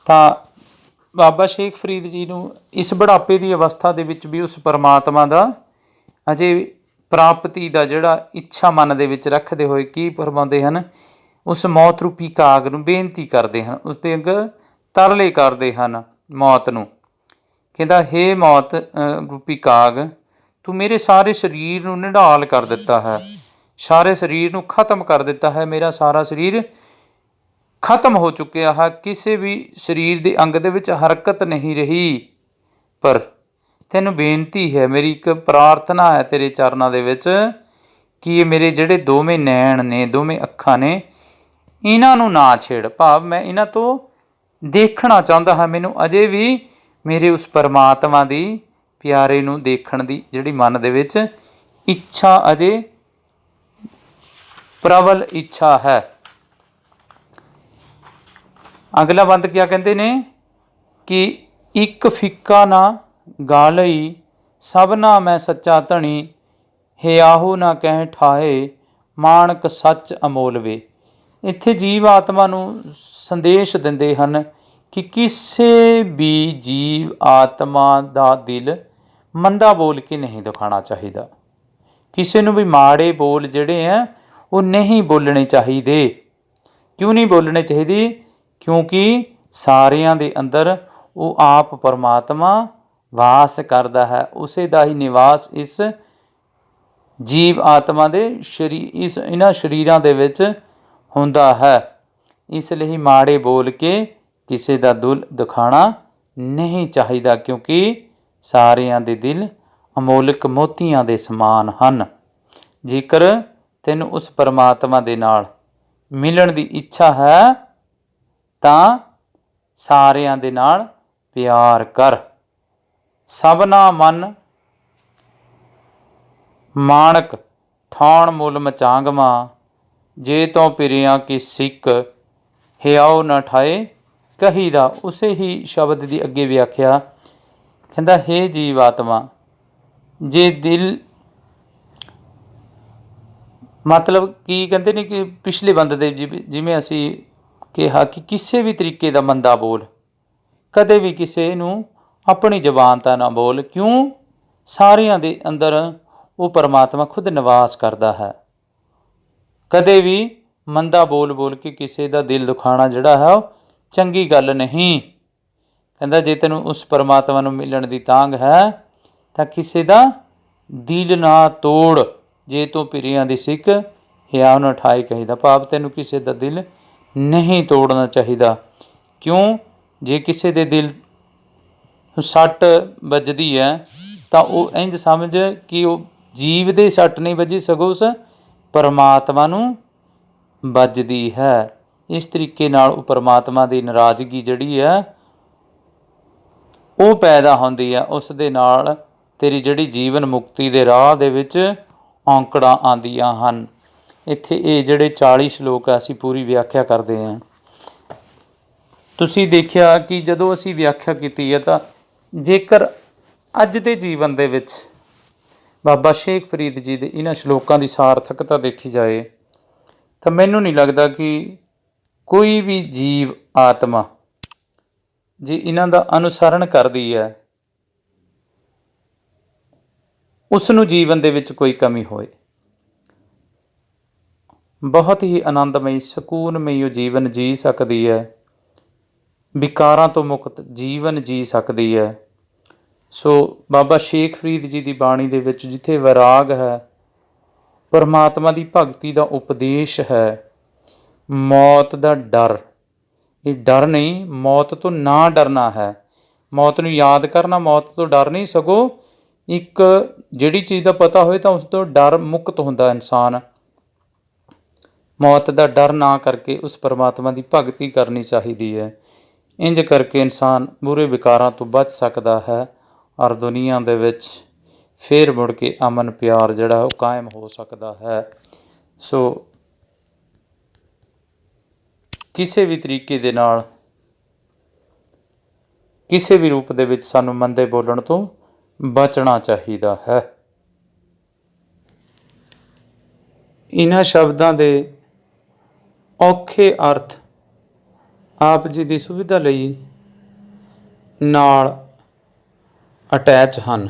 ਤਾਂ ਬਾਬਾ ਸ਼ੇਖ ਫਰੀਦ ਜੀ ਨੂੰ ਇਸ ਬੁਢਾਪੇ ਦੀ ਅਵਸਥਾ ਦੇ ਵਿੱਚ ਵੀ ਉਸ ਪਰਮਾਤਮਾ ਦਾ ਅਜੇ ਪ੍ਰਾਪਤੀ ਦਾ ਜਿਹੜਾ ਇੱਛਾ ਮਨ ਦੇ ਵਿੱਚ ਰੱਖਦੇ ਹੋਏ ਕੀ ਫਰਮਾਉਂਦੇ ਹਨ, ਉਸ ਮੌਤ ਰੂਪੀ ਕਾਗ ਨੂੰ ਬੇਨਤੀ ਕਰਦੇ ਹਨ, ਉਸ ਦੇ ਅੱਗੇ ਤਰਲੇ ਕਰਦੇ ਹਨ ਮੌਤ ਨੂੰ। ਕਹਿੰਦਾ ਹੇ ਮੌਤ ਰੂਪੀ ਕਾਗ, ਤੂੰ ਮੇਰੇ ਸਾਰੇ ਸਰੀਰ ਨੂੰ ਨਿਢਾਲ ਕਰ ਦਿੱਤਾ ਹੈ, ਸਾਰੇ ਸਰੀਰ ਨੂੰ ਖਤਮ ਕਰ ਦਿੱਤਾ ਹੈ, ਮੇਰਾ ਸਾਰਾ ਸਰੀਰ ਖਤਮ ਹੋ ਚੁੱਕਿਆ ਹੈ, ਕਿਸੇ ਵੀ ਸਰੀਰ ਦੇ ਅੰਗ ਦੇ ਵਿੱਚ ਹਰਕਤ ਨਹੀਂ ਰਹੀ। ਪਰ ਤੈਨੂੰ ਬੇਨਤੀ ਹੈ, ਮੇਰੀ ਇੱਕ ਪ੍ਰਾਰਥਨਾ ਹੈ ਤੇਰੇ ਚਰਨਾਂ ਦੇ ਵਿੱਚ ਕਿ ਇਹ ਮੇਰੇ ਜਿਹੜੇ ਦੋਵੇਂ ਨੈਣ ਨੇ, ਦੋਵੇਂ ਅੱਖਾਂ ਨੇ, ਇਹਨਾਂ ਨੂੰ ਨਾ ਛੇੜ, ਭਾਵ ਮੈਂ ਇਹਨਾਂ ਤੋਂ ਦੇਖਣਾ ਚਾਹੁੰਦਾ ਹਾਂ। ਮੈਨੂੰ ਅਜੇ ਵੀ ਮੇਰੇ ਉਸ ਪਰਮਾਤਮਾ ਦੀ ਪਿਆਰੇ ਨੂੰ ਦੇਖਣ ਦੀ ਜਿਹੜੀ ਮਨ ਦੇ ਵਿੱਚ ਇੱਛਾ ਅਜੇ ਪ੍ਰਬਲ ਇੱਛਾ ਹੈ। ਅਗਲਾ ਬੰਦ ਕਿਆ ਕਹਿੰਦੇ ਨੇ ਕਿ ਇੱਕ ਫਿੱਕਾ ਨਾ ਗਾਲਈ ਸਭਨਾ ਮੈਂ ਸੱਚਾ ਧਣੀ, ਹਿਆਹੂ ਨਾ ਕਹਿ ਠਾਏ ਮਾਣਕ ਸੱਚ ਅਮੋਲ ਵੇ। ਇੱਥੇ ਜੀਵ ਆਤਮਾ ਨੂੰ ਸੰਦੇਸ਼ ਦਿੰਦੇ ਹਨ ਕਿ ਕਿਸੇ ਵੀ ਜੀਵ ਆਤਮਾ ਦਾ ਦਿਲ ਮੰਦਾ ਬੋਲ ਕੇ ਨਹੀਂ ਦਿਖਾਉਣਾ ਚਾਹੀਦਾ। ਕਿਸੇ ਨੂੰ ਵੀ ਮਾੜੇ ਬੋਲ ਜਿਹੜੇ ਆ ਉਹ ਨਹੀਂ ਬੋਲਣੇ ਚਾਹੀਦੇ। ਕਿਉਂ ਨਹੀਂ ਬੋਲਣੇ ਚਾਹੀਦੇ? ਕਿਉਂਕਿ ਸਾਰਿਆਂ ਦੇ ਅੰਦਰ ਉਹ ਆਪ ਪਰਮਾਤਮਾ ਵਾਸ ਕਰਦਾ ਹੈ, ਉਸੇ ਦਾ ਹੀ ਨਿਵਾਸ ਇਸ ਜੀਵ ਆਤਮਾ ਦੇ ਇਹਨਾਂ ਸਰੀਰਾਂ ਦੇ ਵਿੱਚ ਹੁੰਦਾ ਹੈ। ਇਸ ਲਈ ਮਾੜੇ ਬੋਲ ਕੇ ਕਿਸੇ ਦਾ ਦਿਲ ਦਿਖਾਉਣਾ ਨਹੀਂ ਚਾਹੀਦਾ, ਕਿਉਂਕਿ ਸਾਰਿਆਂ ਦੇ ਦਿਲ ਅਮੋਲਕ ਮੋਤੀਆਂ ਦੇ ਸਮਾਨ ਹਨ। ਜੇਕਰ ਤੈਨੂੰ ਉਸ ਪਰਮਾਤਮਾ ਦੇ ਨਾਲ ਮਿਲਣ ਦੀ ਇੱਛਾ ਹੈ ਤਾਂ ਸਾਰਿਆਂ ਦੇ ਨਾਲ ਪਿਆਰ ਕਰ। ਸਭਨਾ ਮਨ ਮਾਣਕ ਠਾਣ ਮੁੱਲ ਮਚਾਂਗਮਾ, ਜੇ ਤੋਂ ਪਿਰਿਆਂ ਕੀ ਸਿੱਕ ਹਿਆਉ ਨਾ ਠਾਏ ਕਹੀਦਾ। ਉਸੇ ਹੀ ਸ਼ਬਦ ਦੀ ਅੱਗੇ ਵਿਆਖਿਆ ਕਹਿੰਦਾ, ਹੇ ਜੀਵ ਆਤਮਾ, ਜੇ ਦਿਲ ਮਤਲਬ ਕੀ ਕਹਿੰਦੇ ਨੇ ਕਿ ਪਿਛਲੇ ਬੰਦ ਦੇ ਜਿਵੇਂ ਅਸੀਂ ਕਿਹਾ ਕਿ ਕਿਸੇ ਵੀ ਤਰੀਕੇ ਦਾ ਮੰਦਾ ਬੋਲ ਕਦੇ ਵੀ ਕਿਸੇ ਨੂੰ ਆਪਣੀ ਜ਼ਬਾਨ ਤਾਂ ਨਾ ਬੋਲ। ਕਿਉਂ? ਸਾਰਿਆਂ ਦੇ ਅੰਦਰ ਉਹ ਪਰਮਾਤਮਾ ਖੁਦ ਨਿਵਾਸ ਕਰਦਾ ਹੈ। ਕਦੇ ਵੀ ਮੰਦਾ ਬੋਲ ਕੇ ਕਿਸੇ ਦਾ ਦਿਲ ਦੁਖਾਉਣਾ ਜਿਹੜਾ ਹੈ ਉਹ ਚੰਗੀ ਗੱਲ ਨਹੀਂ। ਕਹਿੰਦਾ ਜੇ ਤੈਨੂੰ ਉਸ ਪਰਮਾਤਮਾ ਨੂੰ ਮਿਲਣ ਦੀ ਤਾਂਘ ਹੈ ਤਾਂ ਕਿਸੇ ਦਾ ਦਿਲ ਨਾ ਤੋੜ, ਜੇ ਤੂੰ ਪਿਰਿਆਂ ਦੀ ਸਿੱਖ ਹਿਆਉ ਨਾ ਠਾਏ ਕਹੀਦਾ। ਭਾਵ ਤੈਨੂੰ ਕਿਸੇ ਦਾ ਦਿਲ ਨਹੀਂ ਤੋੜਨਾ ਚਾਹੀਦਾ। ਕਿਉਂ? ਜੇ ਕਿਸੇ ਦੇ ਦਿਲ ਸੱਟ ਵੱਜਦੀ ਹੈ ਤਾਂ ਉਹ ਇੰਝ ਸਮਝ ਕਿ ਉਹ ਜੀਵ ਦੇ ਸੱਟ ਨਹੀਂ ਵੱਜੀ, ਸਗੋਂ ਉਸ ਪਰਮਾਤਮਾ ਨੂੰ ਵੱਜਦੀ ਹੈ। ਇਸ ਤਰੀਕੇ ਨਾਲ ਉਹ ਪਰਮਾਤਮਾ ਦੀ ਨਾਰਾਜ਼ਗੀ ਜਿਹੜੀ ਹੈ ਉਹ ਪੈਦਾ ਹੁੰਦੀ ਹੈ। ਉਸ ਦੇ ਨਾਲ ਤੇਰੀ ਜਿਹੜੀ ਜੀਵਨ ਮੁਕਤੀ ਦੇ ਰਾਹ ਦੇ ਵਿੱਚ ਔਂਕੜਾਂ ਆਉਂਦੀਆਂ ਹਨ। ਇੱਥੇ ਇਹ ਜਿਹੜੇ 40 ਸ਼ਲੋਕ ਆ ਅਸੀਂ ਪੂਰੀ ਵਿਆਖਿਆ ਕਰਦੇ ਹਾਂ। ਤੁਸੀਂ ਦੇਖਿਆ ਕਿ ਜਦੋਂ ਅਸੀਂ ਵਿਆਖਿਆ ਕੀਤੀ ਹੈ ਤਾਂ ਜੇਕਰ ਅੱਜ ਦੇ ਜੀਵਨ ਦੇ ਵਿੱਚ ਬਾਬਾ ਸ਼ੇਖ ਫਰੀਦ ਜੀ ਦੇ ਇਹਨਾਂ ਸ਼ਲੋਕਾਂ ਦੀ ਸਾਰਥਕਤਾ ਦੇਖੀ ਜਾਏ ਤਾਂ ਮੈਨੂੰ ਨਹੀਂ ਲੱਗਦਾ ਕਿ ਕੋਈ ਵੀ ਜੀਵ ਆਤਮਾ ਜੇ ਇਹਨਾਂ ਦਾ ਅਨੁਸਰਣ ਕਰਦੀ ਹੈ ਉਸ ਨੂੰ ਜੀਵਨ ਦੇ ਵਿੱਚ ਕੋਈ ਕਮੀ ਹੋਏ। ਬਹੁਤ ਹੀ ਆਨੰਦਮਈ ਸਕੂਨਮਈ ਉਹ ਜੀਵਨ ਜੀ ਸਕਦੀ ਹੈ, ਵਿਕਾਰਾਂ ਤੋਂ ਮੁਕਤ ਜੀਵਨ ਜੀ ਸਕਦੀ ਹੈ। ਸੋ ਬਾਬਾ ਸ਼ੇਖ ਫਰੀਦ ਜੀ ਦੀ ਬਾਣੀ ਦੇ ਵਿੱਚ ਜਿੱਥੇ ਵਿਰਾਗ ਹੈ, ਪਰਮਾਤਮਾ ਦੀ ਭਗਤੀ ਦਾ ਉਪਦੇਸ਼ ਹੈ, ਮੌਤ ਦਾ ਡਰ, ਇਹ ਡਰ ਨਹੀਂ, ਮੌਤ ਤੋਂ ਨਾ ਡਰਨਾ ਹੈ। ਮੌਤ ਨੂੰ ਯਾਦ ਕਰਨਾ, ਮੌਤ ਤੋਂ ਡਰ ਨਹੀਂ, ਸਗੋਂ ਇੱਕ ਜਿਹੜੀ ਚੀਜ਼ ਦਾ ਪਤਾ ਹੋਏ ਤਾਂ ਉਸ ਤੋਂ ਡਰ ਮੁਕਤ ਹੁੰਦਾ ਇਨਸਾਨ। ਮੌਤ ਦਾ ਡਰ ਨਾ ਕਰਕੇ ਉਸ ਪਰਮਾਤਮਾ ਦੀ ਭਗਤੀ ਕਰਨੀ ਚਾਹੀਦੀ ਹੈ। ਇੰਝ ਕਰਕੇ ਇਨਸਾਨ ਬੁਰੇ ਵਿਕਾਰਾਂ ਤੋਂ ਬਚ ਸਕਦਾ ਹੈ ਔਰ ਦੁਨੀਆ ਦੇ ਵਿੱਚ ਫਿਰ ਮੁੜ ਕੇ ਅਮਨ ਪਿਆਰ ਜਿਹੜਾ ਉਹ ਕਾਇਮ ਹੋ ਸਕਦਾ ਹੈ। ਸੋ ਕਿਸੇ ਵੀ ਤਰੀਕੇ ਦੇ ਨਾਲ ਕਿਸੇ ਵੀ ਰੂਪ ਦੇ ਵਿੱਚ ਸਾਨੂੰ ਮੰਦੇ ਬੋਲਣ ਤੋਂ ਬਚਣਾ ਚਾਹੀਦਾ ਹੈ। ਇਹਨਾਂ ਸ਼ਬਦਾਂ ਦੇ ਔਖੇ ਅਰਥ ਆਪ ਜੀ ਦੀ ਸੁਵਿਧਾ ਲਈ ਨਾਲ ਅਟੈਚ ਹਨ।